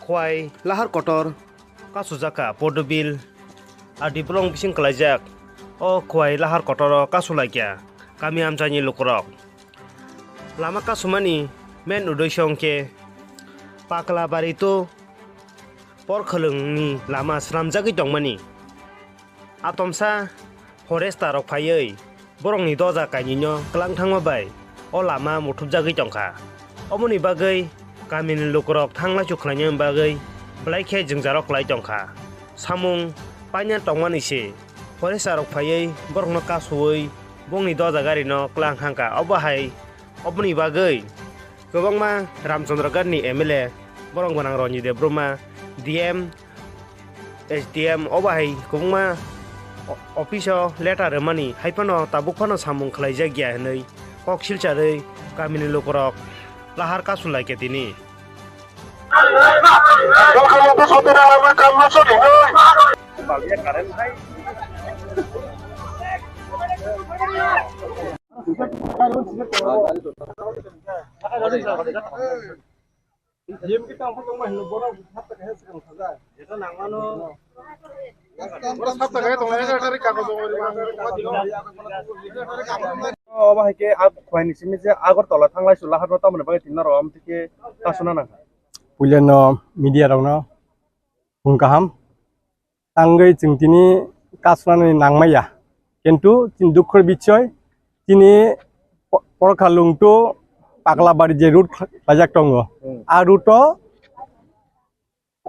Khwai lahar kotor kasujaka podobil adi bolong bising kelajak o khwai lahar kotor kasulagya kami amjani lukrok lama kasumani men udoisongke pakla barito por khelengni lama sramjagui dongmani atomsa foresta rok phaioi borongni doja kainino klang thangma bai o lama muthupjagui tongkha omoni bagui kamini lukrok thangla chukhlaini bagui blaikhe jingjarok lai tongkha samung paina tongmani se foresta rok phaioi borokno kasuoi bongni doja gari no klang hangka obahai oboni bagui gobangma Ramchandra Garni MLA borong banang Ronjide Bruma DM SDM obahai gobangma office letter mani haipano tabukphano samung khlaijagya hnei kok silcharei kamini lukrok lahar kasulai ketini Agartala thanglai su lahar ta mane bagai tinna rom tike kasuna na puileno media rokno hungkaham tangai jingtini kasuna nangmaya kintu tin dukhor bichoy tini porkhalungto paglabari je route bajak tongo a route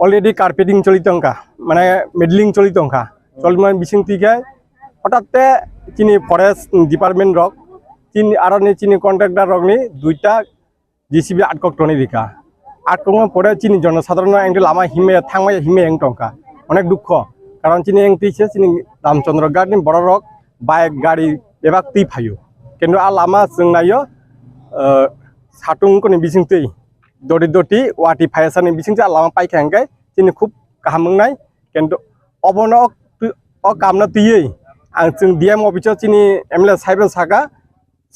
already carpeting cholitonka mane medling cholitonka cholman bising tigai hotate tini forest department rok tini aroni tini contractor rokni duita JCB atkok toni dika atkong pore tini জনসাধারণ engdi lama hime thangmaya hime eng tongka onek dukho karon tini eng tise tini Ramchandra Garni borok bike gari bebak ti phayo kintu a lama jengnayo satung koni bisingtei doti doti wati phayasani bisingja lama paikha engkai tini khub kahamungnai kintu obono o kamna tiyei ang jeng DM office tini MLA saiben saka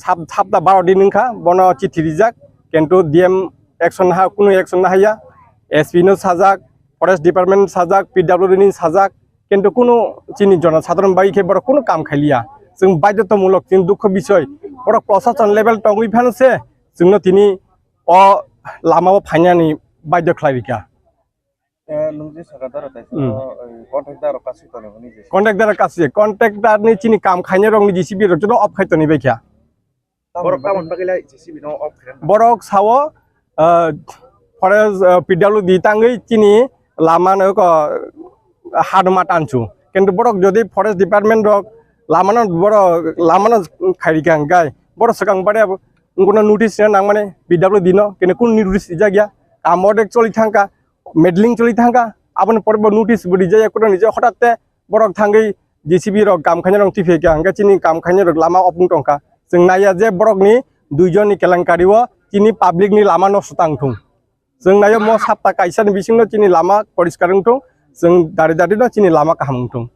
sabda 12 din ningkha bono chithi rijak kintu DM action ha kuno action na haya SP no sajak forest department sajak PWD ni sajak kintu kuno chini জনসাধারণ baikhe bor kuno kam khaliya jeng baidyotamulok tin dukho bishoy bor proshashan level tongui phanse jengno tini o lamao phainani baidyo khlairika nungje sakadar taisa contractor kasi tone boni je contractor ni chini kam khaine rong ni JCB ro jono off khaitoni baikha borok tamon bagila JCB no off borok sawo forest PWD tangai chini lama no ko hadma tanchu kintu borok jodi forest department rok lamano borok lamano khairika gai borok sakang bare nguna notice na nangmane PWD no kene kun notice jagya kamodek choli thangka medling choli thangka abon porbo notice budi jaya kono nije hotatte borok thangai JCB rok kam khaine rong tifeka anga chini kam khaine rok lama opung tongka jeng naya je borok ni duijon ni kelangkariwo chini public ni lama no sutangthung jeng nayo mo sapta kaisa ni bisingno chini lama poriskar ungthung jeng dari no chini lama kahamungthung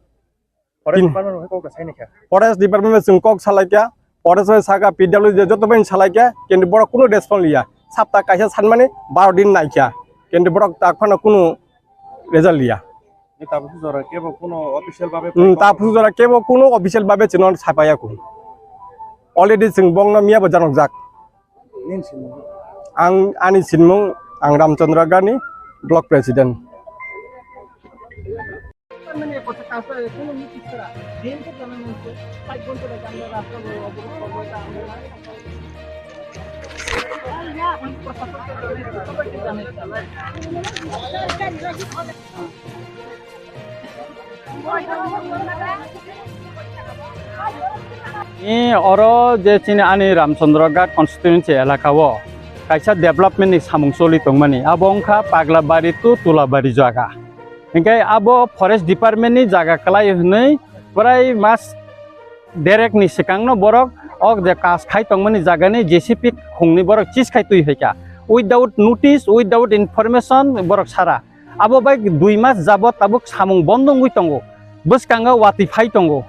forest department jeng kok salaikya forest saka PWD joto ben salaikya kintu borok kuno response liya sapta kaisa sanmane 12 din naikya kintu borok takphano kuno result liya tapusora kebo kuno official babe tapusora kebo kuno official babe chinon sapaya ku already jeng bongno miya bajanok jak ang ani sinmung ang Ramchandra Garni block president oro je chini ani Ramchandra Gar constituency elakao kaisa development ni samung soli tongmani abongkha paglabari tu tulabari jaga engkai abo forest department ni jaga kalai hnei prai mas direct ni sikangno borok ok je kas khai tongmani jaga ni JCB khungni borok chis khai tui heka without notice without information borok sara abo bai 2 mas jabot tabuk samung bondong ui tongo buskanga wati phai tongo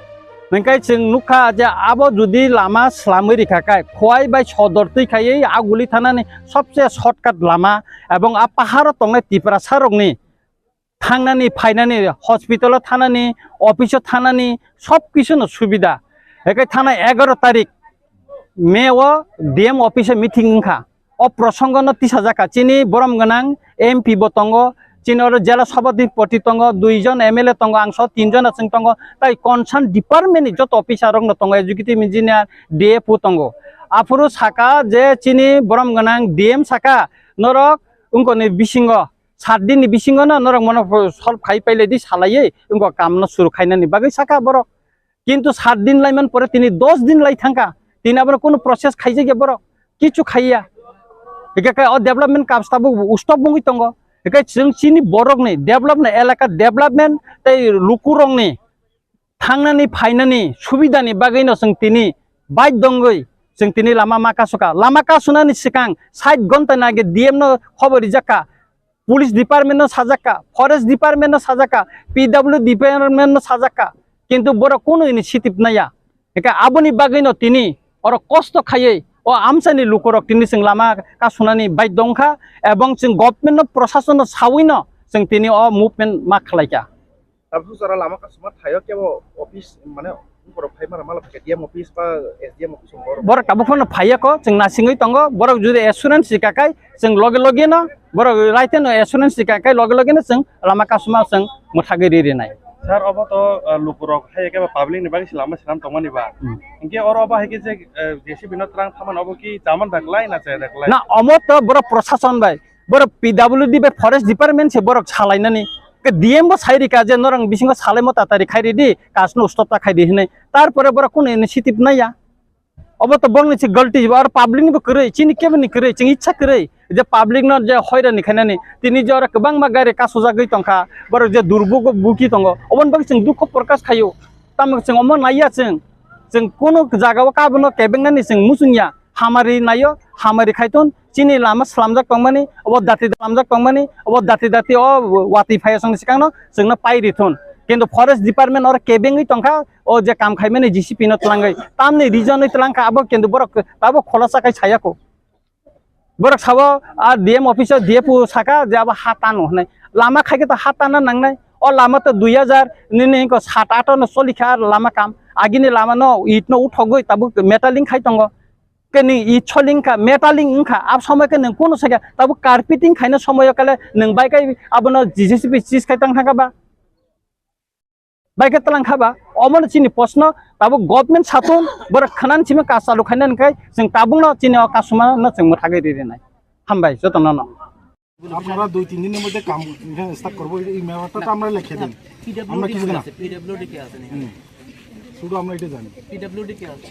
नोंखाय जों नुखा जे आबो जुदि लामा स्लामै रिखाखाय खवाय bye सदर तैखायै आगुलि थानानै सबसे shortcut Lama एबं आ पाहार तंनाय तिपरा सारकनि थांनानै फायनानै हस्पिटालाव थानानै अफिसाव थानानै सब किसुनो सुबिदा एखाय थानाय 11 तारिख मेव डीएम अफिसे मिटिं ओंखा अ प्रसंगनो तिसा जाका चिनि बरम गनां एमपि बतंग चिनर जिला सभापति तंग 2 जन एमएलए तंग आंस 3 जन आसिं तंग ताई कनसार्न डिपार्टमेंट जत अफिसार रंग तंग एजुकेटिव इंजिनियर डीएफओ तंग आफुरु साका जे चिनि बरम गनां डीएम साका नरक उनकोनि बिसिंग 7 दिन बिसिंग न नरक मन सल्व खाइ पाइले दि सालायै उनको काम न सुरु खाइनानि बागै साका बरक किन्तु 7 दिन लाइमन परे तिनि 10 दिन लाई थांका तिनि आबर कोनो प्रोसेस खाइजे गे बरक किछु खाइया एके अ डेभलपमेंट कामस्ताबो उस्टप बुंगि तंग एके जों चिनि बरकनि डेभलपमेंट एलाका डेभलपमेंट तै लुकुरंनि थांनानै फायनानि सुबिदानि बागैनो जों तिनि बाइक दंगै जों तिनि लामा माका सुनानि सिगां 60 घन्टा नागे डीएम न खबर जाका पुलिस डिपार्टमेंट न साजाका फरेस्ट डिपार्टमेंट न साजाका पीडब्ल्यू डिपार्टमेंट न साजाका किन्तु बर कोनो इनिशिएटिभ नाया एके आबोनि बागैनो तिनि और कष्ट खायै ओ आमसानि लुकुरक तिनि जों लामा कासुनानि बाइक दंखा एबं जों गभर्नमेंट प्रशासन सावैनो जों तिनि अ मुभमेन्ट मा खालायका तारपु जरा लामा कासुमा थायो केबो ऑफिस माने बर फाइ मारा माला डीएम ऑफिस बा एसडीएम ऑफिस बर काबुखन फायको जों नासिङै तंग बर जुदि एसुरेन्स सिकाकाय जों लगे लगे न बर राइटेन एसुरेन्स सिकाकाय लगे लगे न जों लामा कासुमा जों मुथागिरि रिनाय सर अब तो लुकुरक हाय के पब्लिक नि बागै लामा सिनाम तंगनि बा इनके और अब हाय के जे जेसीबी न त्रां खामान अब की जामन दागलाय ना चाय दागलाय ना अमत बर प्रशासन बाय बर पीडब्ल्यूडी बे फरेस्ट डिपार्टमेंट से बर छालायनानि के डीएम बो साइरिका जे नरंग बिसिंग सालाय मता तारि खाइरिदि कासनो स्टपता खाइदि हिनै तार परे बर कोन इनिशिएटिभ नाया अब तो बंगनि से गलती और पब्लिक नि करे चिनि केबनि करे चिं इच्छा करे जे पब्लिक न जे हयरानि खायनानि तिनि जे और गोबां मा गारि कासुजा गै तंखा बर जे दुर्भोग बुकि तंग अबन बागै जों दुख प्रकाश खायो ताम जों अम नाया जों कोनो जागाव काबनो केबेंनानि जों मुसुंया हामारि नायो हामारि खायतन चिनि लामा स्लामजाक तंमानि अब दाति स्लामजाक तंमानि अब दाति अ वाति फायसं सिकांनो जोंना पाइरिथन किन्तु फरेस्ट डिपार्टमेंट और केबेंगै तंखा ओ जे काम खाइमानि जीसीपी न तलांगै तामनि रिजन तलांखा अब किन्तु बरक ताबो खलासा खाय छायाको बरक साबो आ डीएम ऑफिसर डीएफओ साका जे अब हातान होनाय लामा खायके त हाताना नांनाय अ लामा त 2000 नि को 7-8 न सलिखा लामा काम आगिनि लामा न इट न उठगै ताबो मेटालिंग खाय तंग केनि इट छलिंखा मेटालिंग इंखा अब समय के नों कोनो सका ताबो कार्पेटिंग खायनो समय काले नों बाइकै अब न जीसीपी चीज खाय तंग थाकाबा बाइक तलांखाबा अमन चिनि प्रश्न ताबो गभर्नमेंट साथुन बर खनान चिमे का चालु खायनानखाय जों ताबुंनो चिनि कासुमा न जों मुथागिरि रिनाय हामबाय जतन न আপনারা 2-3 দিনের মধ্যে কাম স্টার্ট করব এই মেমোটা আমরা লিখে দিন আমরা কিছু না পিডব্লিউডি কে আছে নাকি শুধু আমরা এটা জানি পিডব্লিউডি কে আছে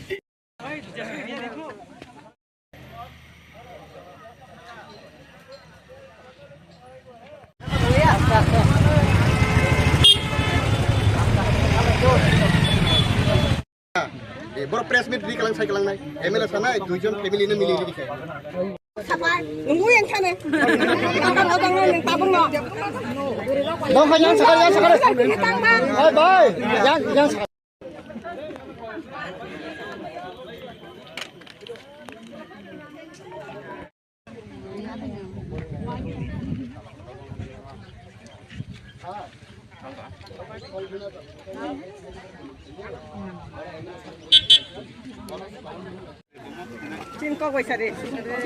बड़ प्रेस मिट रि कलां साइकलांनाय एमएलए सानाय 2 जन फेमिलिनो मिलि दिखाय साफा नंगौ एंखाने आंगा दङ नों ताबुङ दं हायां साखाय बाय बाय yang चिन को पैसा रे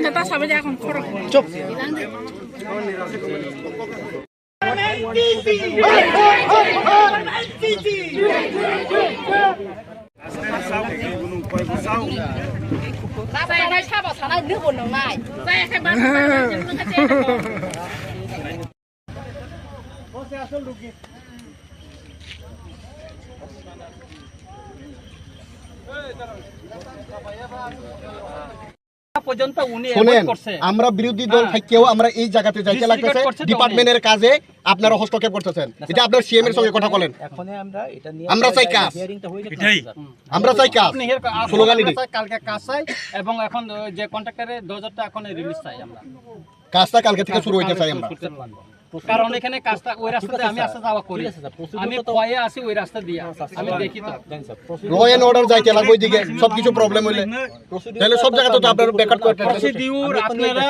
नेता सबले এখন খরচ चुप Saya sabar sana nước bồn nồng này. Saya khai bán những cái chết পর্যন্ত উনি শুনেন অ্যাভয়েড করছে আমরা বিরোধী দল থাকেও আমরা এই জায়গাতে যাইতে লাগতেছে ডিপার্টমেন্টের কাজে আপনারা হস্তক্ষেপ করতেছেন এটা আপনার সিএম এর সঙ্গে কথা বলেন এখন আমরা এটা নিয়ে আমরা চাই কাজ হিয়ারিংটা হইলে আমরা চাই কাজ আপনি স্লোগান দিই কালকে কাজ চাই এবং এখন যে কন্ট্রাক্টরে 2000 টাকা এখন রিলিজ চাই আমরা কাজটা কালকে থেকে শুরু হইতে চাই আমরা করতে পারবো কারণ এখানে কাজটা ওই রাস্তাতে আমি আসা যাওয়া করি, আমি ভয়ে আসি ওই রাস্তা দিয়ে, আমি দেখি তো ল এন্ড অর্ডার যাইতে লাগবে ওইদিকে সবকিছু প্রবলেম হইলে তাহলে সব জায়গাতে তো আপনারা ব্যাকআপ করতে প্রসিডিউর আপনারা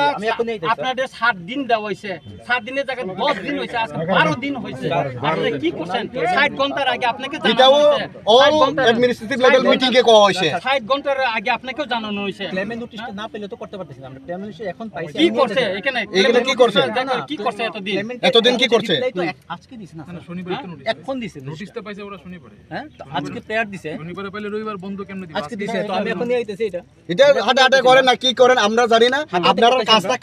আপনাদের 7 দিন দেওয়া হয়েছে, 7 দিনের জায়গায় 10 দিন হয়েছে, আজকে 12 দিন হয়েছে। আপনারা কি করছেন? 60 ঘন্টার আগে আপনাকে এটাও জানানো হয়েছে, অল অ্যাডমিনিস্ট্রেটিভ লেভেল মিটিং এ কোয়া হইছে 60 ঘন্টার আগে আপনাকেও জানানো হয়েছে। ক্লেমেন্ট নোটিশটা না পেলে তো করতে পারতেছি না আমরা। ক্লেমেন্ট নোটিশ এখন পাইছি। কি করছে এখানে? এখানে কি করছে? কি করছে এতদিন? এতদিন কি করছে? আজকে দিছে না শনিবার তো নোটিশ এখন দিছে নোটিশটা পাইছে ওরা শনিবারে। হ্যাঁ তো আজকে প্রেয়ার দিছে, শনিবারে পাইলে রবিবার বন্ধ কেমনে দিবে? আজকে দিছে তো আমি এখন নিয়ে আইতেছি এটা। এটা হাঁটা হাঁটা করেন না কি করেন আমরা জানি না। আপনারা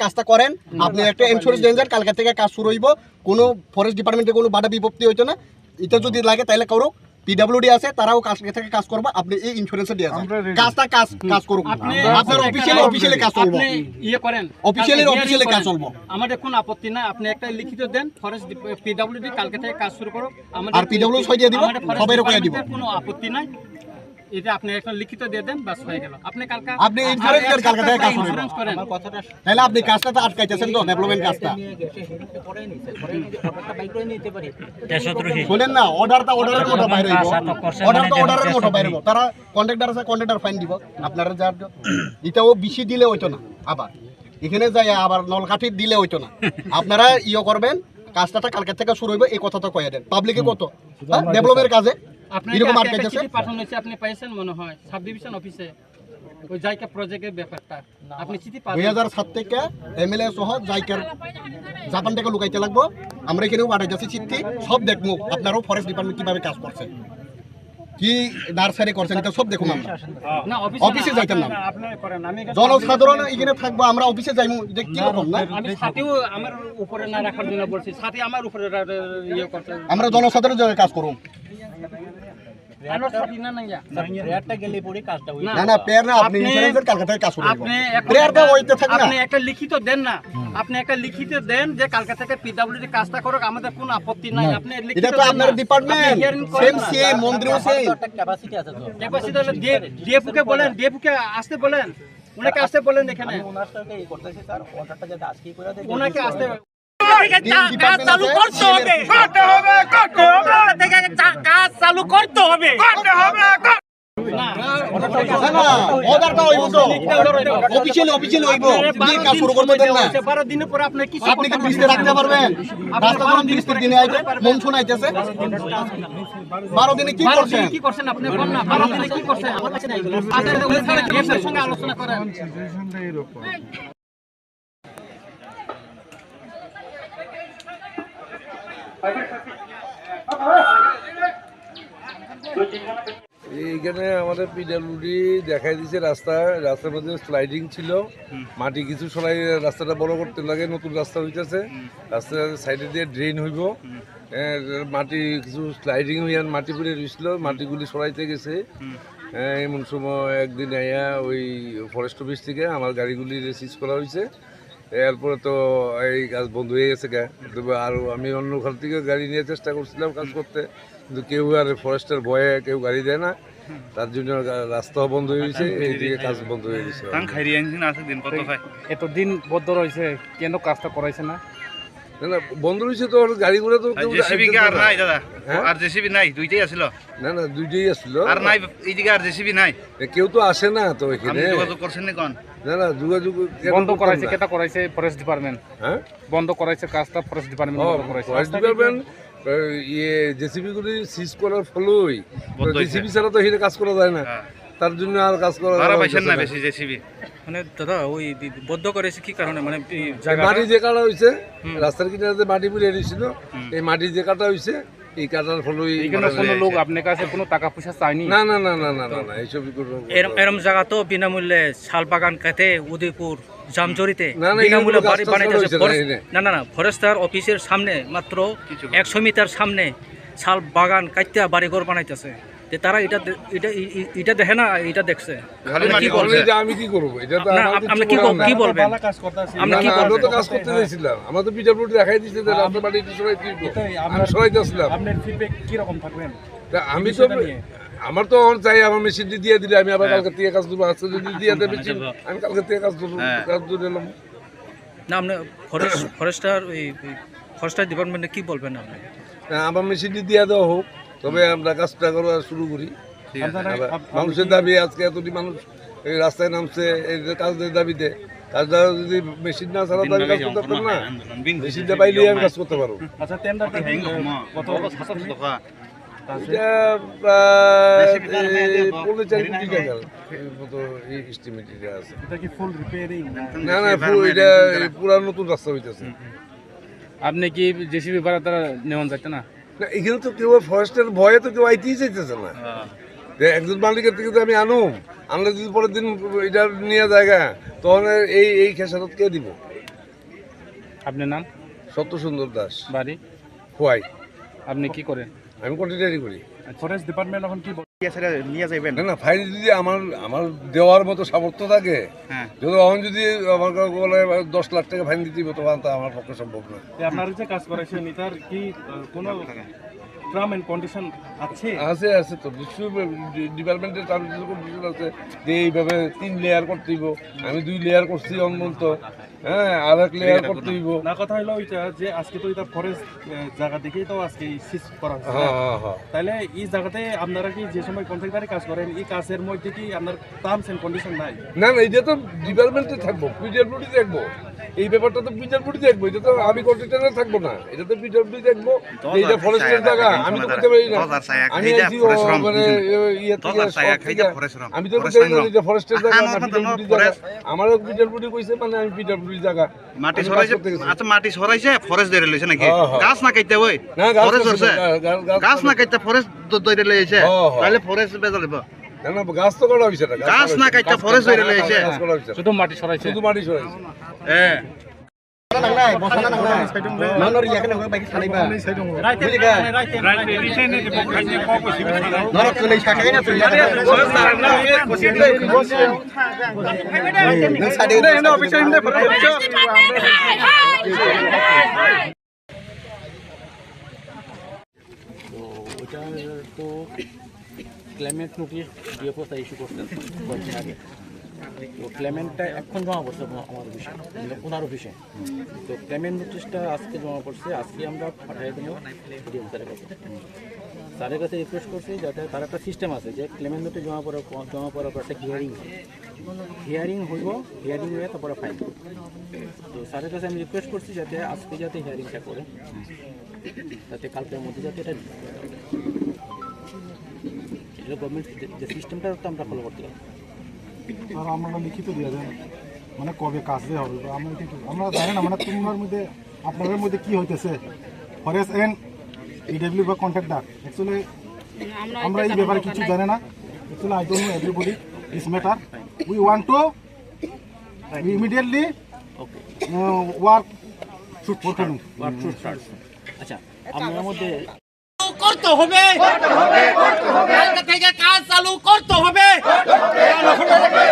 কাজটা করেন, আপনি একটা ইন্স্যুরেন্স দেন, কালকে থেকে কাজ শুরু হইব, কোনো ফরেস্ট ডিপার্টমেন্টে কোনো বাধা বিপত্তি হইতো না। এটা যদি লাগে তাহলে করুক, পিডব্লিউডি আছে তারাও কাজ থেকে কাজ করবে, আপনি এই ইন্স্যুরেন্সে দিয়ে কাজ করুক, আপনার অফিসিয়ালি কাজ চলবে, আপনি ইয়ে করেন অফিসিয়ালি কাজ চলবে। আমাদের কোনো আপত্তি নাই, আপনি একটা লিখিত দেন ফরেস্ট পিডব্লিউডি কালকে থেকে কাজ শুরু করুক, আর পিডব্লিউ সই দিয়ে দিব, সবাই রকম দিব, কোনো আপত্তি নাই। এটা আপনি একটা লিখিত দিয়ে দেন, বাস হয়ে গেল। আপনি কালকে আপনি ইন্স্যুরেন্স এর কালকে থেকে কাজ শুরু ইন্স্যুরেন্স করেন। আমার কথাটা তাহলে আপনি কাজটা তো আটকাইতেছেন তো, ডেভেলপমেন্ট কাজটা পরে নিছে, পরে অর্ডারটা বাই করে নিতে পারি। শুনেন না, অর্ডারের মতো বাইরে হইব, অর্ডারের মতো বাইরে হইব, তারা কন্ট্রাক্টর আছে, কন্ট্রাক্টর ফাইন দিব আপনারা। যার এটাও বেশি দিলে হইতো না, আবার এখানে যাই আবার নলকাঠি দিলে হইতো না। আপনারা করবেন, কাজটা কালকে থেকে শুরু হইব, এই কথাটা কয়ে দেন পাবলিকে কত ডেভেলপমেন্টের কাজে এরকম আটকাইতেছে। চিঠি পাঠানো হয়েছে, আপনি পাইছেন মনে হয় সাব ডিভিশন অফিসে ওই জায়গা প্রজেক্টের ব্যাপারটা, আপনি চিঠি পাবেন। 2007 থেকে এমএলএ সহ জায়গার জাপান থেকে লুকাইতে লাগবো, আমরা এখানেও পাঠাইতেছি চিঠি, সব দেখবো আপনারাও ফরেস্ট ডিপার্টমেন্ট কিভাবে কাজ করছে, কি নার্সারি করছেন, এটা সব দেখুন। আমরা না অফিসে যাইতেন না, আপনি করেন, আমি জনসাধারণ এখানে থাকবো, আমরা অফিসে যাইমু, এটা কি রকম না? আমি সাথেও আমার উপরে না রাখার জন্য বলছি, সাথে আমার উপরে ইয়ে করতে আমরা জনসাধারণ জায়গায় কাজ করুন। আনো সাথে না না প্রেয়ারটা গেলে পরে কাজটা হইবে। না পেয়ার না, আপনি ইন্স্যুরেন্সের কালকে থেকে কাজ শুরু করবেন, আপনি প্রেয়ারটা হইতে থাক না। আপনি একটা লিখিত দেন না, আপনি একটা লিখিত দেন যে কালকে থেকে পিডব্লিউডি কাজটা করুক, আমাদের কোনো আপত্তি নাই। আপনি লিখিত এটা তো আপনার ডিপার্টমেন্ট, সেম মন্ত্রীও সেম একটা ক্যাপাসিটি আছে তো। ক্যাপাসিটি হলে ডিএফকে বলেন, ডিএফকে আসতে বলেন, ওনাকে আসতে বলেন এখানে, ওনার সাথে এই করতেছি স্যার, অর্ডারটা যাতে আজকেই করে দেন। ওনাকে আসতে কাজ চালু করতে হবে, কাজ চালু করতে হবে। অর্ডারটা হইব তো অফিসিয়ালি হইব, দিয়ে কাজ শুরু করতে দেন না। 12 দিনের পরে আপনি কিছু আপনি কি বৃষ্টি রাখতে পারবেন? রাস্তা কোন বৃষ্টির দিনে আইবে, মনসুন আইতেছে, 12 দিনে কি করছেন? কি করছেন আপনি? বল না 12 দিনে কি করছেন? আপনাদের ওইখানে ডিএফের সঙ্গে আলোচনা করেন। এইখানে আমাদের পিডব্লিউডি দেখাই দিছে রাস্তার মধ্যে স্লাইডিং ছিল, মাটি কিছু সরাই রাস্তাটা বড় করতে লাগে, নতুন রাস্তা হইতেছে, রাস্তার সাইডে দিয়ে ড্রেন হইব, মাটি কিছু স্লাইডিং হইয়া মাটি পড়ে রয়েছিল, মাটিগুলি সরাইতে গেছে। এমন সময় একদিন আইয়া ওই ফরেস্ট অফিস থেকে আমার গাড়িগুলি রিসিভ করা হয়েছে, এরপরে তো এই কাজ বন্ধ হয়ে গেছে। আর আমি অন্য ঘর থেকে গাড়ি নিয়ে চেষ্টা করছিলাম কাজ করতে, কিন্তু কেউ আর ফরেস্টের ভয়ে কেউ গাড়ি দেয় না, তার জন্য রাস্তাও বন্ধ হয়ে গেছে, এইদিকে কাজ বন্ধ হয়ে গেছে। এতদিন বদ্ধ রয়েছে, কেন কাজটা করাইছে না? না বন্ধ রয়েছে তো, গাড়িগুলো তো কেউ নাই দাদা, আর জেসিবি নাই, দুইটাই আছিল। না দুইটাই আসছিল, আর নাই এইদিকে আর জেসিবি নাই, কেউ তো আসে না তো এখানে। যোগাযোগ করছেন না কোন? না যোগাযোগ বন্ধ করাইছে, কেটা করাইছে? Forest department. হ্যাঁ বন্ধ করাইছে কাজটা, ফরেস্ট ডিপার্টমেন্ট করাইছে। ফরেস্ট ডিপার্টমেন্ট জেসিবি গুলি সিজ করার ফলেই, জেসিবি ছাড়া তো এখানে কাজ করা যায় না, তার জন্য আর কাজ করা না বেশি জেসিবি। মানে দাদা ওই বদ্ধ করেছে কি কারণে? মানে মাটি যে কাটা হয়েছে, রাস্তার কিনারে মাটি পুড়ে দিয়েছিল, এই মাটি যে কাটা হয়েছে, এই কাটার ফলেই কোনো লোক আপনার কাছে কোনো টাকা পয়সা চায়নি? না এইসব এরম জায়গা তো বিনামূল্যে শাল বাগান কাটে উদয়পুর জামজরিতে বিনামূল্যে বাড়ি বানাইতেছে। না ফরেস্টার অফিসের সামনে মাত্র 100 মিটার সামনে শাল বাগান কাটতে বাড়িঘর বানাইতেছে। তারা এটা দেখে না, এটা দেখছে। আমি কি করবো? এটা তো আপনি কি বলবেন? আমরা তো কাজ করতে চাইছিলাম, আমরা তো পিডব্লিউডি দেখাই দিচ্ছে যে রাস্তা বাড়ি আমি সরাইতে আসলাম। আমি তো আমার তো চাই আমার মেশিন দিয়ে দিলে আমি আবার কালকে থেকে কাজ করবো, আজকে যদি দিয়ে দেবে মেশিন আমি কালকে থেকে কাজ করবো, কাজ করে এলাম। না আপনি ফরেস্টার ফরেস্ট ডিপার্টমেন্টে কি বলবেন আপনি? আমার মেশিনটি দিয়ে দেওয়া হোক, তবে আমরা কাজটা করা শুরু করি। মানুষের দাবি, আজকে এতটি মানুষ এই রাস্তায় নামছে এই কাজের দাবিতে। কাজটা যদি মেশিন না ছাড়া তো আমি কাজ করতে পারতাম না, মেশিনটা পাইলেই আমি কাজ করতে পারবো। আচ্ছা টেন্ডারটা কত টাকা? এটা প্রায় 4.5 কোটি টাকার মতো এস্টিমেট আছে। এটা কি ফুল রিপেয়ারিং? না না, এটা পুরা নতুন রাস্তা হইতেছে। আপনি কি জেসিবি ভাড়া তারা নেওয়া যাচ্ছে না? না, এখানে তো কেউ ফরেস্টের ভয়ে তো কেউ আইতেই চাইতেছে না। একজন মালিকের থেকে তো আমি আনলে যদি পরের দিন এটা নিয়ে জায়গা, তখন এই খেসারত কে দিব? আপনার নাম? সত্য সুন্দর দাস, বাড়ি খোয়াই। আপনি কি করেন? আমি কন্ট্রাক্টারি করি। ফরেস্ট ডিপার্টমেন্ট এখন কি নিয়ে যাবেন? না না, ফাইল যদি আমার দেওয়ার মতো সামর্থ্য থাকে, যদি এখন যদি আমার বলে 10 লাখ টাকা ফাইন দিতে হবে, তখন তা আমার পক্ষে সম্ভব না। আপনারা যে কাজ করেছেন এটার কি কোনো টার্ম এন্ড কন্ডিশন আছে? আছে আছে তো, ডিপার্টমেন্টের টার্ম এন্ড কন্ডিশন আছে যে এইভাবে 3 লেয়ার করতে হইব। আমি 2 লেয়ার করছি অনন্ত, হ্যাঁ, আর 1 লেয়ার করতে হইব। না, কথা হলো ওইটা যে আজকে তো এটা ফরেস্ট জায়গা দেখেই তো আজকে সিজ করা হচ্ছে। তাহলে এই জায়গাতে আপনারা কি যে সময় কন্ট্রাক্টরে কাজ করেন, এই কাজের মধ্যে কি আপনার টার্মস এন্ড কন্ডিশন নাই? না না, এটা তো ডিপার্টমেন্টে থাকবো, পিডব্লিউডি দেখবো। এই ব্যাপারটা তো পিডব্লিউডি দেখবো, এটা তো আমি কন্ট্রাক্টরে থাকবো না, এটা তো পিডব্লিউডি দেখবো। এইটা ফরেস্টের জায়গা, আমি তো করতে পারি না। আমি আইছি মানে ইয়ে থেকে আমি তো করতে পারি না, এটা ফরেস্টের জায়গা না পিডব্লিউডি জায়গা। আমারও পিডব্লিউডি কইছে, মানে আমি পিডব্লিউডি জায়গা। মাটি সরাইছে, আচ্ছা মাটি সরাইছে, ফরেস্ট ধরে লইছে নাকি? গাছ না কাটতে ওই ফরেস্ট ধরছে, গাছ না কাটতে ফরেস্ট ধরে লইছে, তাহলে ফরেস্ট বেজা দেব। না না, গাছ তো কাটা হইছে না, গাছ না কাটতে ফরেস্ট ধরে লইছে, শুধু মাটি সরাইছে, শুধু মাটি সরাইছে। হ্যাঁ, মানুষ ইয়াখানে বাইক চালাইবা তো ক্লেমেন্ট নোটিশ ডিএফও ইস্যু করতেন কয়েকদিন আগে। তো ক্লেমেন্টটা এখন জমা পড়ছে আমার অফিসে, ওনার অফিসে। তো ক্লেমেন্ট নোটিশটা আজকে জমা পড়ছে, আজকে আমরা পাঠাই দেবো ডিএম স্যারের কাছে। স্যারের কাছে রিকোয়েস্ট করছি যাতে তার একটা সিস্টেম আছে যে ক্লেমেন্ট নোটিশ জমা পড়ার পর একটা হিয়ারিং হইব, হিয়ারিং হয়ে তারপরে ফাইন। তো স্যারের কাছে আমি রিকোয়েস্ট করছি যাতে আজকে যাতে হিয়ারিংটা করে, যাতে কালকের মধ্যে যাতে এটা গভর্নমেন্ট যে সিস্টেমটা তো আমরা ফলো করতে পারি। আর আমরা লিখিত দিয়ে দেন মানে কবে কাজে হবে, আমরা জানি না মানে তোমার মধ্যে আপনাদের মধ্যে কি হইতেছে ফরেস্ট এন্ড ইডব্লিউ বা কন্ট্রাক্টর। অ্যাকচুয়ালি আমরা এই ব্যাপারে কিছু জানি না। Actually I don't know everybody this matter. We want to immediately work should start. আচ্ছা, আপনার মধ্যে করতে হবে, কালকে থেকে কাজ চালু করতে হবে,